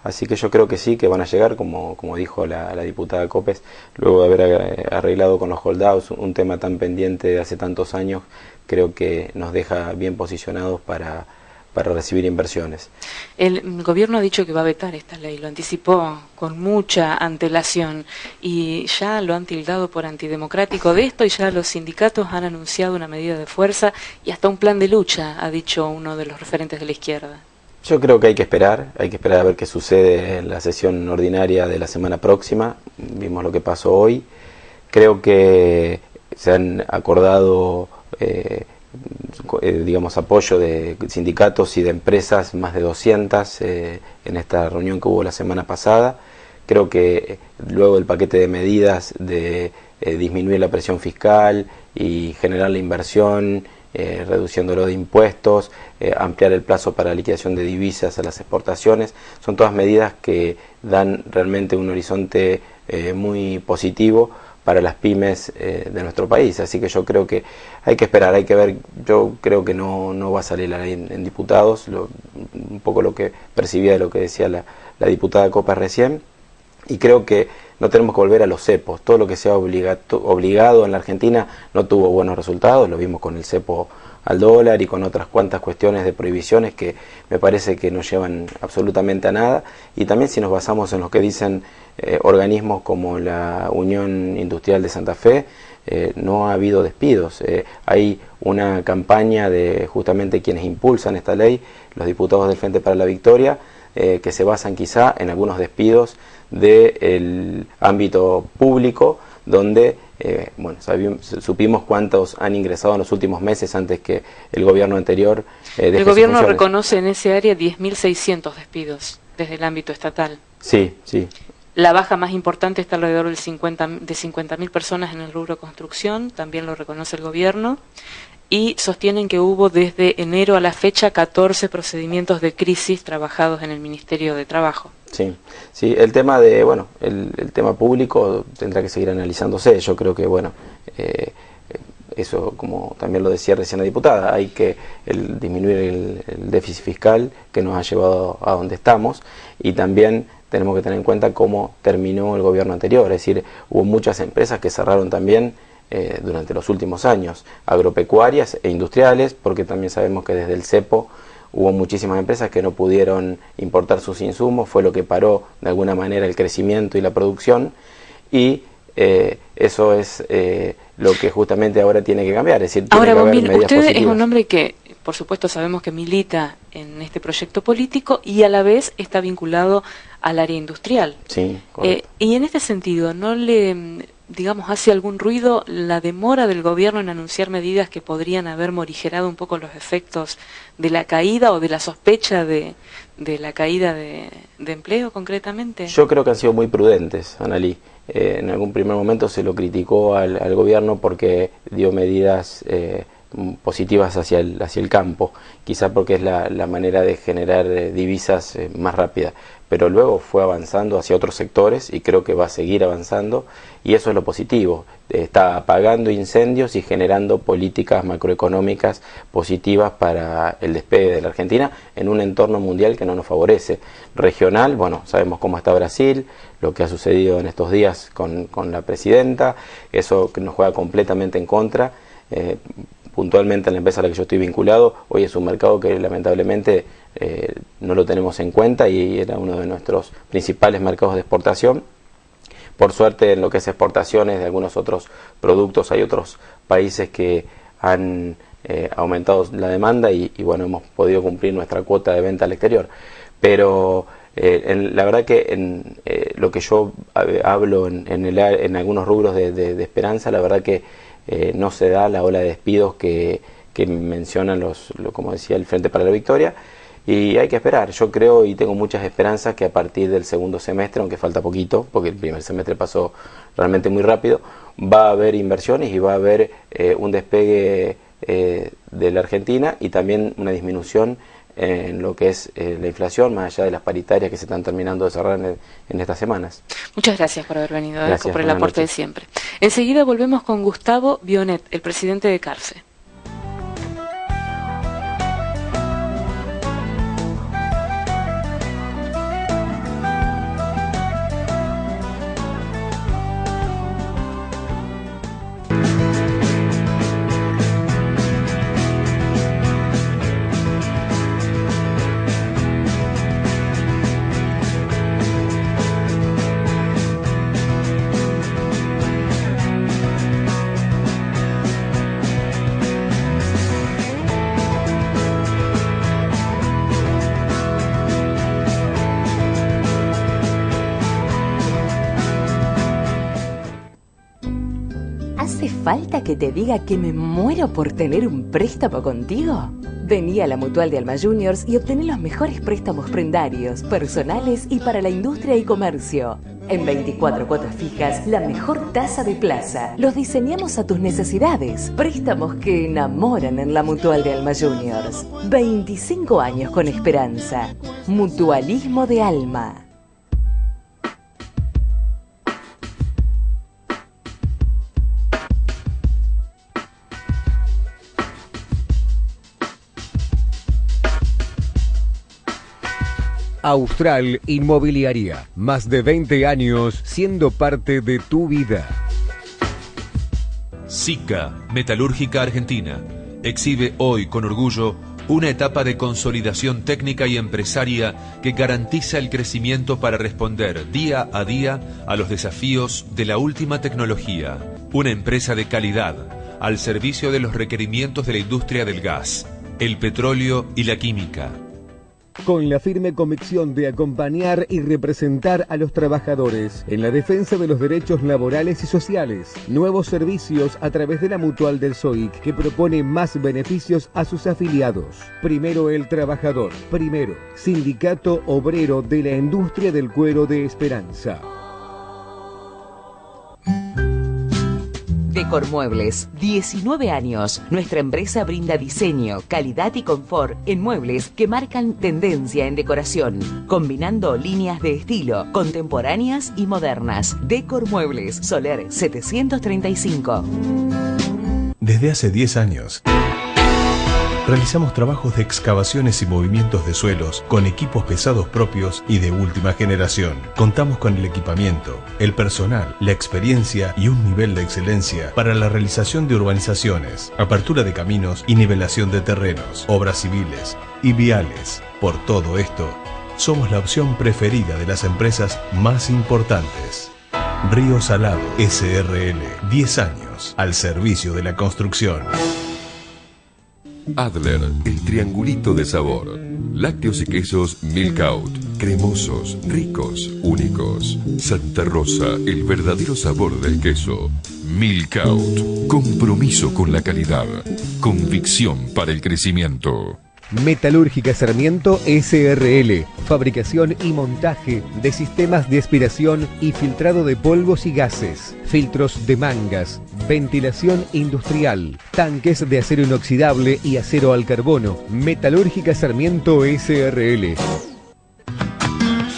Así que yo creo que sí, que van a llegar, como dijo la diputada Copes, luego de haber arreglado con los holdouts un tema tan pendiente de hace tantos años, creo que nos deja bien posicionados para recibir inversiones. El gobierno ha dicho que va a vetar esta ley, lo anticipó con mucha antelación y ya lo han tildado por antidemocrático de esto, y ya los sindicatos han anunciado una medida de fuerza y hasta un plan de lucha, ha dicho uno de los referentes de la izquierda. Yo creo que hay que esperar a ver qué sucede en la sesión ordinaria de la semana próxima. Vimos lo que pasó hoy. Creo que se han acordado digamos, apoyo de sindicatos y de empresas, más de 200 en esta reunión que hubo la semana pasada. Creo que luego del paquete de medidas de disminuir la presión fiscal y generar la inversión, reduciéndolo de impuestos, ampliar el plazo para liquidación de divisas a las exportaciones, son todas medidas que dan realmente un horizonte muy positivo para las pymes de nuestro país. Así que yo creo que hay que esperar, hay que ver. Yo creo que no va a salir la ley en diputados, un poco lo que percibía de lo que decía la diputada Copa recién, y creo que no tenemos que volver a los cepos. Todo lo que sea obligado en la Argentina no tuvo buenos resultados, lo vimos con el cepo al dólar y con otras cuantas cuestiones de prohibiciones que me parece que no llevan absolutamente a nada. Y también si nos basamos en lo que dicen organismos como la Unión Industrial de Santa Fe, no ha habido despidos. Hay una campaña de justamente quienes impulsan esta ley, los diputados del Frente para la Victoria, que se basan quizá en algunos despidos del ámbito público, donde bueno, supimos cuántos han ingresado en los últimos meses antes que el gobierno anterior el gobierno reconoce en ese área 10.600 despidos desde el ámbito estatal. Sí, sí. La baja más importante está alrededor de 50.000 personas en el rubro construcción, también lo reconoce el gobierno, y sostienen que hubo desde enero a la fecha 14 procedimientos de crisis trabajados en el Ministerio de Trabajo. Sí, sí, el tema el tema público tendrá que seguir analizándose. Yo creo que, bueno, eso, como también lo decía recién la diputada, hay que disminuir el déficit fiscal que nos ha llevado a donde estamos, y también tenemos que tener en cuenta cómo terminó el gobierno anterior. Es decir, hubo muchas empresas que cerraron también durante los últimos años, agropecuarias e industriales, porque también sabemos que desde el cepo hubo muchísimas empresas que no pudieron importar sus insumos, fue lo que paró de alguna manera el crecimiento y la producción, y eso es lo que justamente ahora tiene que cambiar. Es decir, ahora, Bombín, usted es un hombre que, por supuesto, sabemos que milita en este proyecto político y a la vez está vinculado al área industrial. Sí, correcto. Y en este sentido, ¿no le, digamos, hace algún ruido la demora del gobierno en anunciar medidas que podrían haber morigerado un poco los efectos de la caída o de la sospecha de la caída de empleo concretamente? Yo creo que han sido muy prudentes, Annalí. En algún primer momento se lo criticó al gobierno porque dio medidas positivas hacia el campo, quizá porque es la manera de generar divisas más rápida, pero luego fue avanzando hacia otros sectores y creo que va a seguir avanzando, y eso es lo positivo. Está apagando incendios y generando políticas macroeconómicas positivas para el despegue de la Argentina en un entorno mundial que no nos favorece. Regional, bueno, sabemos cómo está Brasil, lo que ha sucedido en estos días con la presidenta, eso que nos juega completamente en contra. Puntualmente en la empresa a la que yo estoy vinculado, hoy es un mercado que lamentablemente no lo tenemos en cuenta y era uno de nuestros principales mercados de exportación. Por suerte, en lo que es exportaciones de algunos otros productos, hay otros países que han aumentado la demanda y bueno, hemos podido cumplir nuestra cuota de venta al exterior. Pero la verdad que lo que yo hablo en algunos rubros de esperanza, la verdad que no se da la ola de despidos que mencionan como decía, el Frente para la Victoria, y hay que esperar. Yo creo y tengo muchas esperanzas que a partir del segundo semestre, aunque falta poquito, porque el primer semestre pasó realmente muy rápido, va a haber inversiones y va a haber un despegue de la Argentina y también una disminución en lo que es la inflación, más allá de las paritarias que se están terminando de cerrar en estas semanas. Muchas gracias por haber venido, gracias, por el aporte de siempre. Enseguida volvemos con Gustavo Bionet, el presidente de CARSE. ¿Falta que te diga que me muero por tener un préstamo contigo? Vení a la Mutual de Alma Juniors y obtené los mejores préstamos prendarios, personales y para la industria y comercio. En 24 cuotas fijas, la mejor tasa de plaza. Los diseñamos a tus necesidades. Préstamos que enamoran en la Mutual de Alma Juniors. 25 años con esperanza. Mutualismo de Alma. Austral Inmobiliaria, más de 20 años siendo parte de tu vida. SICA, Metalúrgica Argentina, exhibe hoy con orgullo una etapa de consolidación técnica y empresaria que garantiza el crecimiento para responder día a día a los desafíos de la última tecnología. Una empresa de calidad al servicio de los requerimientos de la industria del gas, el petróleo y la química. Con la firme convicción de acompañar y representar a los trabajadores en la defensa de los derechos laborales y sociales. Nuevos servicios a través de la Mutual del SOIC, que propone más beneficios a sus afiliados. Primero el trabajador. Primero, Sindicato Obrero de la Industria del Cuero de Esperanza. Decormuebles, 19 años. Nuestra empresa brinda diseño, calidad y confort en muebles que marcan tendencia en decoración, combinando líneas de estilo contemporáneas y modernas. Decormuebles, Soler 735. Desde hace 10 años, realizamos trabajos de excavaciones y movimientos de suelos con equipos pesados propios y de última generación. Contamos con el equipamiento, el personal, la experiencia y un nivel de excelencia para la realización de urbanizaciones, apertura de caminos y nivelación de terrenos, obras civiles y viales. Por todo esto, somos la opción preferida de las empresas más importantes. Río Salado SRL, 10 años al servicio de la construcción. Adler, el triangulito de sabor. Lácteos y quesos Milkout, cremosos, ricos, únicos. Santa Rosa, el verdadero sabor del queso. Milkout, compromiso con la calidad, convicción para el crecimiento. Metalúrgica Sarmiento SRL, fabricación y montaje de sistemas de aspiración y filtrado de polvos y gases, filtros de mangas, ventilación industrial, tanques de acero inoxidable y acero al carbono. Metalúrgica Sarmiento SRL.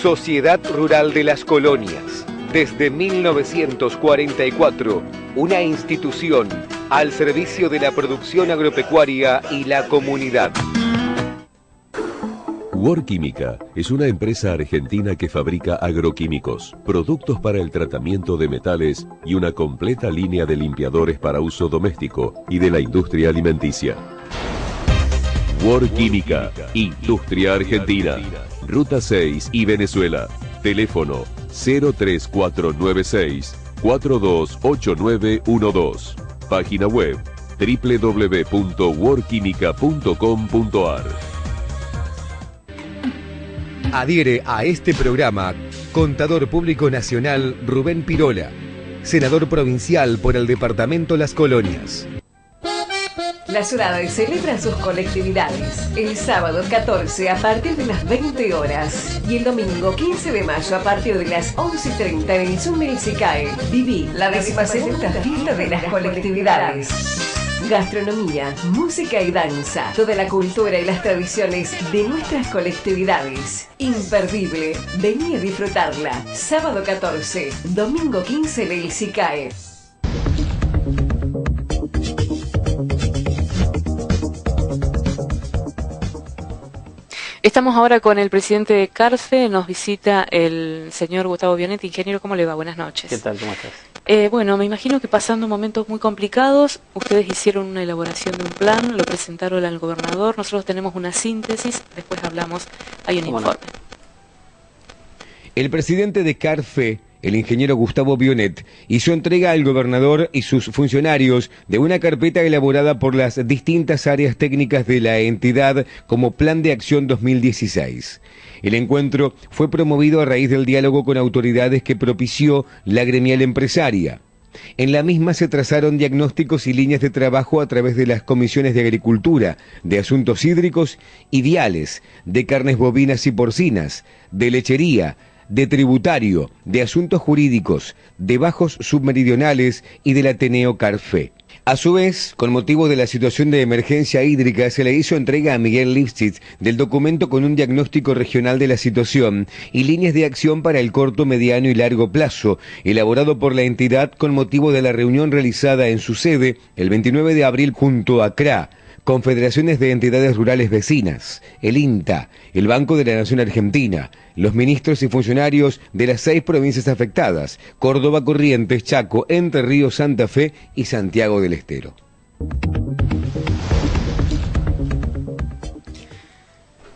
Sociedad Rural de las Colonias. Desde 1944, una institución al servicio de la producción agropecuaria y la comunidad. Worquímica es una empresa argentina que fabrica agroquímicos, productos para el tratamiento de metales y una completa línea de limpiadores para uso doméstico y de la industria alimenticia. Worquímica, Industria Argentina, Ruta 6 y Venezuela. Teléfono 03496 428912. Página web www.worquímica.com.ar. Adhiere a este programa Contador Público Nacional Rubén Pirola, senador provincial por el departamento Las Colonias. La ciudad celebra sus colectividades el sábado 14 a partir de las 20 horas y el domingo 15 de mayo a partir de las 11:30 en el Zoom del SICAE. Viví la 12ª fiesta de las colectividades. Gastronomía, música y danza, toda la cultura y las tradiciones de nuestras colectividades. Imperdible, vení a disfrutarla. Sábado 14, domingo 15 del SICAE. Estamos ahora con el presidente de CARFE, nos visita el señor Gustavo Bionetti. Ingeniero, ¿cómo le va? Buenas noches. ¿Qué tal? ¿Cómo estás? Bueno, me imagino que pasando momentos muy complicados, ustedes hicieron una elaboración de un plan, lo presentaron al gobernador, nosotros tenemos una síntesis, después hablamos, hay un informe. El presidente de CARFE, el ingeniero Gustavo Bionet, hizo entrega al gobernador y sus funcionarios de una carpeta elaborada por las distintas áreas técnicas de la entidad como Plan de Acción 2016. El encuentro fue promovido a raíz del diálogo con autoridades que propició la gremial empresaria. En la misma se trazaron diagnósticos y líneas de trabajo a través de las comisiones de Agricultura, de Asuntos Hídricos y Viales, de Carnes Bovinas y Porcinas, de Lechería, de Tributario, de Asuntos Jurídicos, de Bajos Submeridionales y del Ateneo CARFE. A su vez, con motivo de la situación de emergencia hídrica, se le hizo entrega a Miguel Lipschitz del documento con un diagnóstico regional de la situación y líneas de acción para el corto, mediano y largo plazo, elaborado por la entidad con motivo de la reunión realizada en su sede el 29 de abril junto a CRA, Confederaciones de Entidades Rurales Vecinas, el INTA, el Banco de la Nación Argentina, los ministros y funcionarios de las 6 provincias afectadas, Córdoba, Corrientes, Chaco, Entre Ríos, Santa Fe y Santiago del Estero.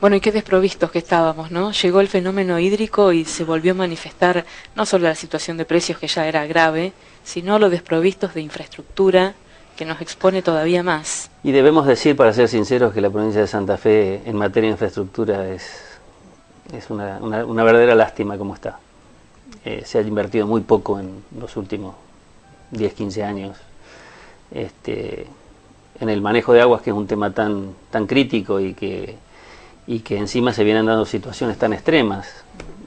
Bueno, y qué desprovistos que estábamos, ¿no? Llegó el fenómeno hídrico y se volvió a manifestar no solo la situación de precios que ya era grave, sino los desprovistos de infraestructura, que nos expone todavía más. Y debemos decir, para ser sinceros, que la provincia de Santa Fe en materia de infraestructura es una verdadera lástima como está. Se ha invertido muy poco en los últimos 10, 15 años en el manejo de aguas, que es un tema tan crítico y que encima se vienen dando situaciones tan extremas,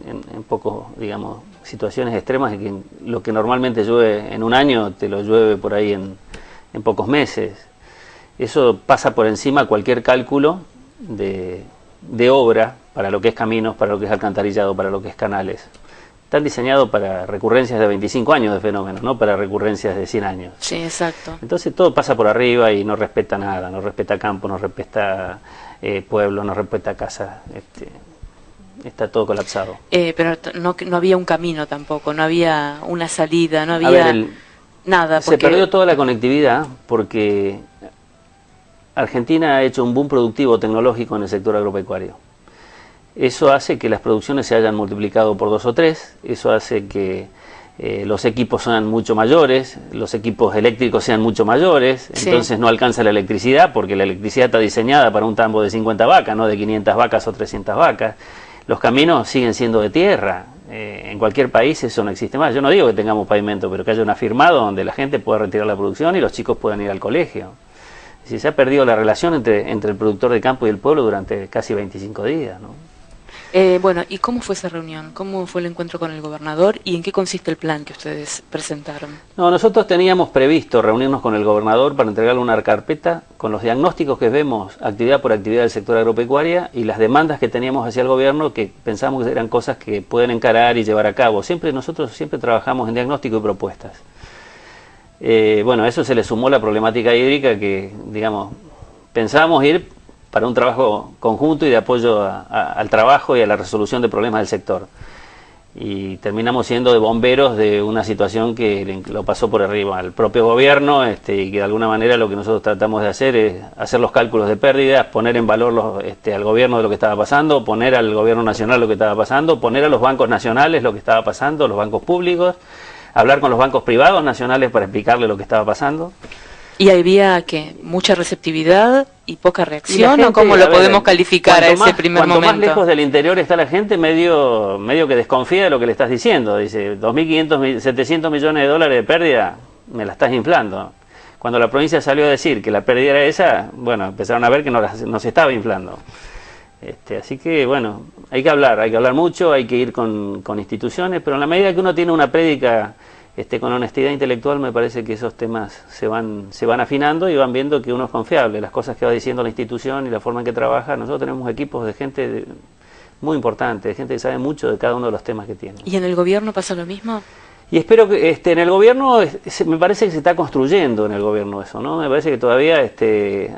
en poco, digamos, situaciones extremas, que lo que normalmente llueve en un año te lo llueve por ahí en pocos meses. Eso pasa por encima cualquier cálculo de obra para lo que es caminos, para lo que es alcantarillado, para lo que es canales. Están diseñados para recurrencias de 25 años de fenómenos, no para recurrencias de 100 años. Sí, exacto. Entonces todo pasa por arriba y no respeta nada, no respeta campo, no respeta pueblo, no respeta casa. Está todo colapsado. Pero no había un camino tampoco, no había una salida, no había nada. Se perdió toda la conectividad porque Argentina ha hecho un boom productivo tecnológico en el sector agropecuario. Eso hace que las producciones se hayan multiplicado por 2 o 3, eso hace que los equipos sean mucho mayores, los equipos eléctricos sean mucho mayores, sí. Entonces no alcanza la electricidad porque la electricidad está diseñada para un tambo de 50 vacas, no de 500 vacas o 300 vacas. Los caminos siguen siendo de tierra, en cualquier país eso no existe más. Yo no digo que tengamos pavimento, pero que haya un afirmado donde la gente pueda retirar la producción y los chicos puedan ir al colegio. Es decir, se ha perdido la relación entre el productor de campo y el pueblo durante casi 25 días, ¿no? Bueno, ¿y cómo fue esa reunión? ¿Cómo fue el encuentro con el gobernador? ¿Y en qué consiste el plan que ustedes presentaron? No, nosotros teníamos previsto reunirnos con el gobernador para entregarle una carpeta con los diagnósticos que vemos actividad por actividad del sector agropecuaria y las demandas que teníamos hacia el gobierno, que pensamos que eran cosas que pueden encarar y llevar a cabo. Nosotros siempre trabajamos en diagnóstico y propuestas. Bueno, a eso se le sumó la problemática hídrica que, digamos, pensábamos ir para un trabajo conjunto y de apoyo al trabajo y a la resolución de problemas del sector. Y terminamos siendo de bomberos de una situación que lo pasó por arriba al propio gobierno, y que de alguna manera lo que nosotros tratamos de hacer es hacer los cálculos de pérdidas, poner en valor al gobierno de lo que estaba pasando, poner al gobierno nacional lo que estaba pasando, poner a los bancos nacionales lo que estaba pasando, los bancos públicos, hablar con los bancos privados nacionales para explicarle lo que estaba pasando. ¿Y había mucha receptividad y poca reacción? ¿O cómo lo podemos calificar a ese primer momento? Cuanto más lejos del interior está la gente, medio que desconfía de lo que le estás diciendo. Dice, 2.500, 700 millones de dólares de pérdida, me la estás inflando. Cuando la provincia salió a decir que la pérdida era esa, bueno, empezaron a ver que no se estaba inflando. Así que, bueno, hay que hablar mucho, hay que ir con instituciones, pero en la medida que uno tiene una prédica con honestidad intelectual, me parece que esos temas se van afinando y van viendo que uno es confiable, las cosas que va diciendo la institución y la forma en que trabaja. Nosotros tenemos equipos de gente muy importante, de gente que sabe mucho de cada uno de los temas que tiene. ¿Y en el gobierno pasa lo mismo? Y espero que en el gobierno, me parece que se está construyendo en el gobierno eso, ¿no? Me parece que todavía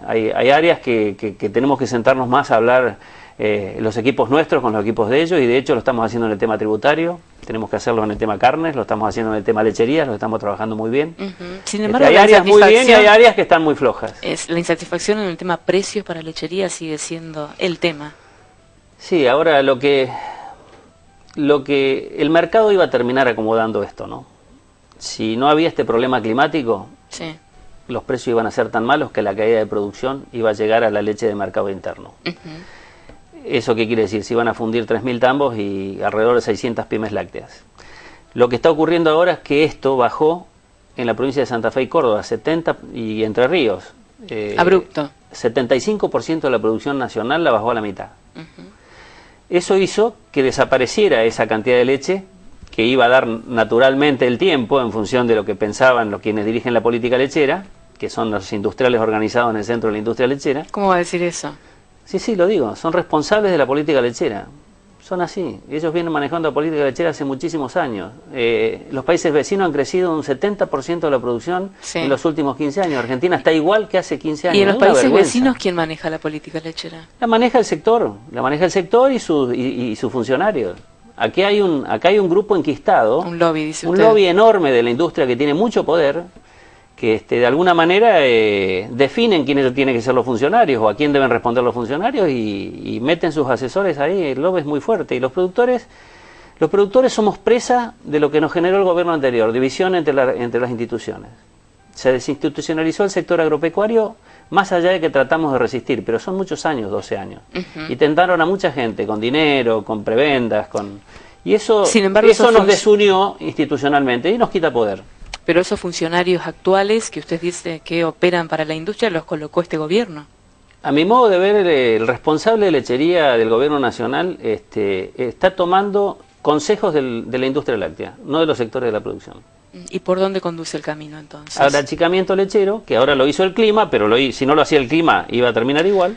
hay áreas que tenemos que sentarnos más a hablar, los equipos nuestros con los equipos de ellos, y de hecho lo estamos haciendo en el tema tributario, tenemos que hacerlo en el tema carnes, lo estamos haciendo en el tema lecherías, lo estamos trabajando muy bien. Sin embargo, hay áreas muy bien y hay áreas que están muy flojas. La insatisfacción en el tema precios para lechería sigue siendo el tema. Sí, ahora lo que el mercado iba a terminar acomodando esto, ¿no? Si no había este problema climático, sí, los precios iban a ser tan malos que la caída de producción iba a llegar a la leche de mercado interno. ¿Eso qué quiere decir? Se iban a fundir 3.000 tambos y alrededor de 600 pymes lácteas. Lo que está ocurriendo ahora es que esto bajó en la provincia de Santa Fe y Córdoba, 70 y Entre Ríos. Abrupto. 75% de la producción nacional la bajó a la mitad. Eso hizo que desapareciera esa cantidad de leche que iba a dar naturalmente el tiempo en función de lo que pensaban los quienes dirigen la política lechera, que son los industriales organizados en el centro de la industria lechera. ¿Cómo va a decir eso? Sí, lo digo, son responsables de la política lechera, son así, ellos vienen manejando la política lechera hace muchísimos años. Los países vecinos han crecido un 70% de la producción en los últimos 15 años, Argentina está igual que hace 15 años. ¿Y en los países vecinos quién maneja la política lechera? La maneja el sector y sus funcionarios. Acá hay un grupo enquistado, un lobby, dice un usted. Lobby enorme de la industria que tiene mucho poder, que de alguna manera definen quiénes tienen que ser los funcionarios o a quién deben responder los funcionarios y meten sus asesores ahí. El lobby es muy fuerte y los productores somos presa de lo que nos generó el gobierno anterior, división entre las instituciones. Se desinstitucionalizó el sector agropecuario más allá de que tratamos de resistir, pero son muchos años, 12 años. Y tentaron a mucha gente con dinero, con prebendas, y eso, sin embargo, eso nos desunió institucionalmente y nos quita poder. Pero esos funcionarios actuales que usted dice que operan para la industria los colocó este gobierno. A mi modo de ver, el responsable de lechería del gobierno nacional está tomando consejos de la industria láctea, no de los sectores de la producción. ¿Y por dónde conduce el camino entonces? Al achicamiento lechero, que ahora lo hizo el clima, pero si no lo hacía el clima iba a terminar igual.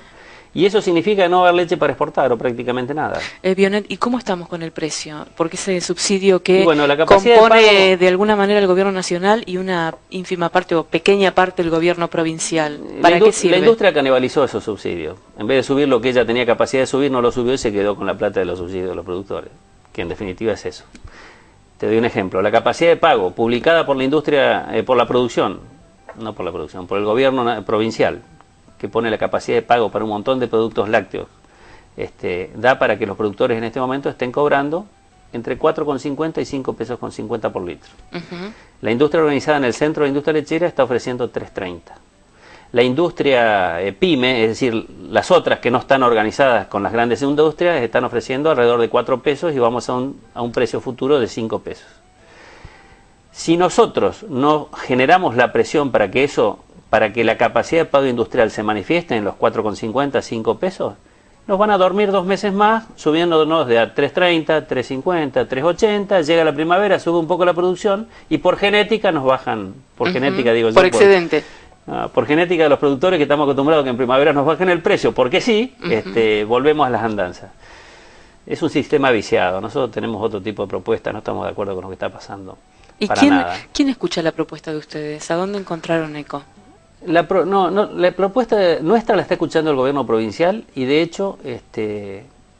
Y eso significa no haber leche para exportar o prácticamente nada. Bionet, ¿y cómo estamos con el precio? Porque ese subsidio que la compone de alguna manera el gobierno nacional y una ínfima parte o pequeña parte del gobierno provincial, ¿para qué sirve? La industria canibalizó esos subsidios. En vez de subir lo que ella tenía capacidad de subir, no lo subió y se quedó con la plata de los subsidios de los productores, que en definitiva es eso. Te doy un ejemplo. La capacidad de pago publicada por la industria, por la producción, no por la producción, por el gobierno provincial, que pone la capacidad de pago para un montón de productos lácteos, da para que los productores en este momento estén cobrando entre 4,50 y 5 pesos con 50 por litro. La industria organizada en el centro de la industria lechera está ofreciendo 3,30. La industria pyme, es decir, las otras que no están organizadas con las grandes industrias, están ofreciendo alrededor de 4 pesos y vamos a un precio futuro de 5 pesos. Si nosotros no generamos la presión para que para que la capacidad de pago industrial se manifieste en los 4,50, 5 pesos, nos van a dormir 2 meses más, subiéndonos de a 3,30, 3,50, 3,80, llega la primavera, sube un poco la producción y por genética nos bajan, por genética digo yo. Por excedente. Por genética de los productores que estamos acostumbrados a que en primavera nos bajen el precio, porque sí, volvemos a las andanzas. Es un sistema viciado, nosotros tenemos otro tipo de propuestas, no estamos de acuerdo con lo que está pasando. ¿Y quién escucha la propuesta de ustedes? ¿A dónde encontraron eco? La propuesta nuestra la está escuchando el gobierno provincial y de hecho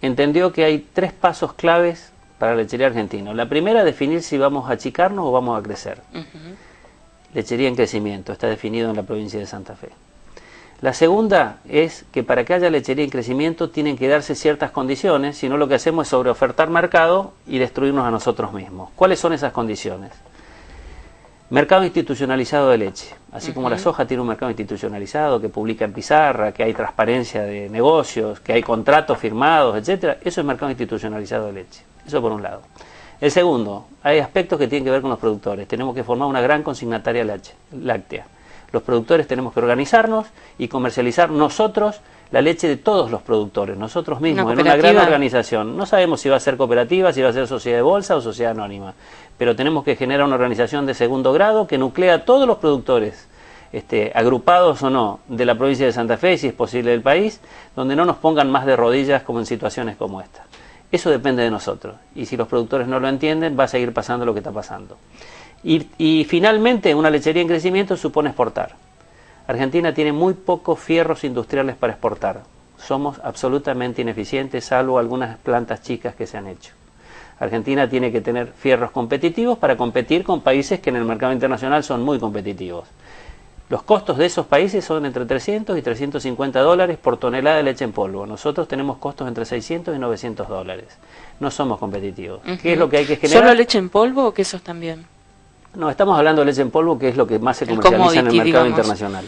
entendió que hay 3 pasos claves para la lechería argentina. La primera, definir si vamos a achicarnos o vamos a crecer. Lechería en crecimiento, está definido en la provincia de Santa Fe. La segunda es que para que haya lechería en crecimiento tienen que darse ciertas condiciones, si no lo que hacemos es sobreofertar mercado y destruirnos a nosotros mismos. ¿Cuáles son esas condiciones? Mercado institucionalizado de leche. Así como la soja tiene un mercado institucionalizado que publica en pizarra, que hay transparencia de negocios, que hay contratos firmados, etcétera, eso es mercado institucionalizado de leche. Eso por un lado. El segundo, hay aspectos que tienen que ver con los productores. Tenemos que formar una gran consignataria láctea. Los productores tenemos que organizarnos y comercializar nosotros la leche de todos los productores, nosotros mismos, en una gran organización. No sabemos si va a ser cooperativa, si va a ser sociedad de bolsa o sociedad anónima, pero tenemos que generar una organización de segundo grado que nuclea a todos los productores, agrupados o no, de la provincia de Santa Fe y si es posible del país, donde no nos pongan más de rodillas como en situaciones como esta. Eso depende de nosotros, y si los productores no lo entienden, va a seguir pasando lo que está pasando. Y finalmente, una lechería en crecimiento supone exportar. Argentina tiene muy pocos fierros industriales para exportar. Somos absolutamente ineficientes, salvo algunas plantas chicas que se han hecho. Argentina tiene que tener fierros competitivos para competir con países que en el mercado internacional son muy competitivos. Los costos de esos países son entre 300 y 350 dólares por tonelada de leche en polvo. Nosotros tenemos costos entre 600 y 900 dólares. No somos competitivos. ¿Qué es lo que hay que generar? ¿Solo leche en polvo o quesos también? No, estamos hablando de leche en polvo, que es lo que más se comercializa en el mercado internacional.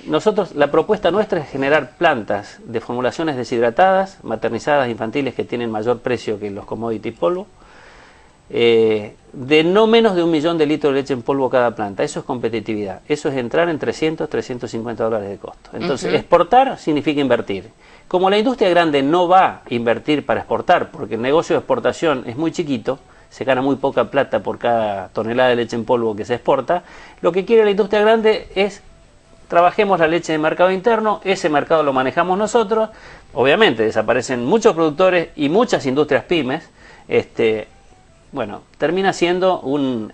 Nosotros, la propuesta nuestra es generar plantas de formulaciones deshidratadas, maternizadas, infantiles, que tienen mayor precio que los commodity polvo, de no menos de 1 millón de litros de leche en polvo cada planta. Eso es competitividad. Eso es entrar en 300, 350 dólares de costo. Entonces, exportar significa invertir. Como la industria grande no va a invertir para exportar, porque el negocio de exportación es muy chiquito, se gana muy poca plata por cada tonelada de leche en polvo que se exporta, lo que quiere la industria grande es trabajemos la leche de mercado interno, ese mercado lo manejamos nosotros, obviamente desaparecen muchos productores y muchas industrias pymes, bueno, termina siendo un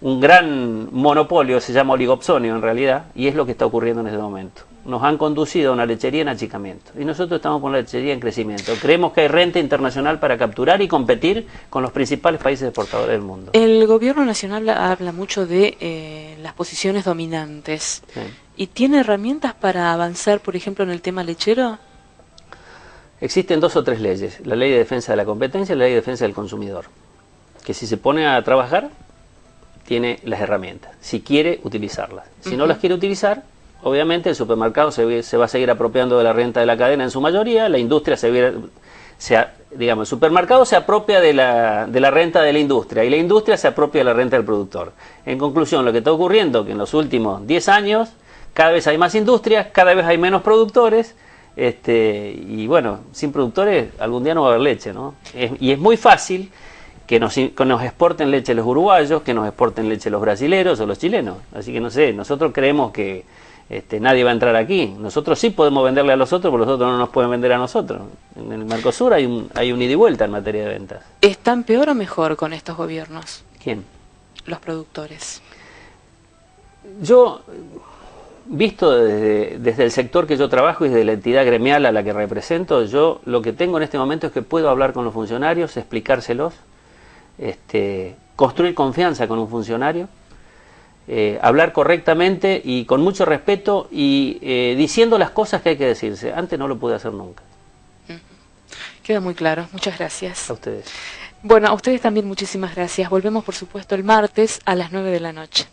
gran monopolio, se llama oligopsonio en realidad, y es lo que está ocurriendo en este momento. Nos han conducido a una lechería en achicamiento y nosotros estamos con la lechería en crecimiento. Creemos que hay renta internacional para capturar y competir con los principales países exportadores del mundo. El gobierno nacional habla mucho de las posiciones dominantes. Sí. ¿Y tiene herramientas para avanzar, por ejemplo, en el tema lechero? Existen 2 o 3 leyes. La ley de defensa de la competencia y la ley de defensa del consumidor. Que si se pone a trabajar, tiene las herramientas. Si quiere utilizarlas. Si no las quiere utilizar, obviamente el supermercado se va a seguir apropiando de la renta de la cadena en su mayoría, la industria digamos, el supermercado se apropia de la renta de la industria y la industria se apropia de la renta del productor. En conclusión, lo que está ocurriendo es que en los últimos 10 años cada vez hay más industrias, cada vez hay menos productores, y bueno, sin productores algún día no va a haber leche, ¿no? Y es muy fácil que nos exporten leche los uruguayos, que nos exporten leche los brasileros o los chilenos. Así que no sé, nosotros creemos que nadie va a entrar aquí. Nosotros sí podemos venderle a los otros, pero los otros no nos pueden vender a nosotros. En el Mercosur hay un ida y vuelta en materia de ventas. ¿Están peor o mejor con estos gobiernos? ¿Quién? Los productores. Yo, visto desde el sector que yo trabajo y desde la entidad gremial a la que represento, yo lo que tengo en este momento es que puedo hablar con los funcionarios, explicárselos, construir confianza con un funcionario, hablar correctamente y con mucho respeto y diciendo las cosas que hay que decirse. Antes no lo pude hacer nunca. Queda muy claro. Muchas gracias. A ustedes. Bueno, a ustedes también muchísimas gracias. Volvemos, por supuesto, el martes a las 9 de la noche.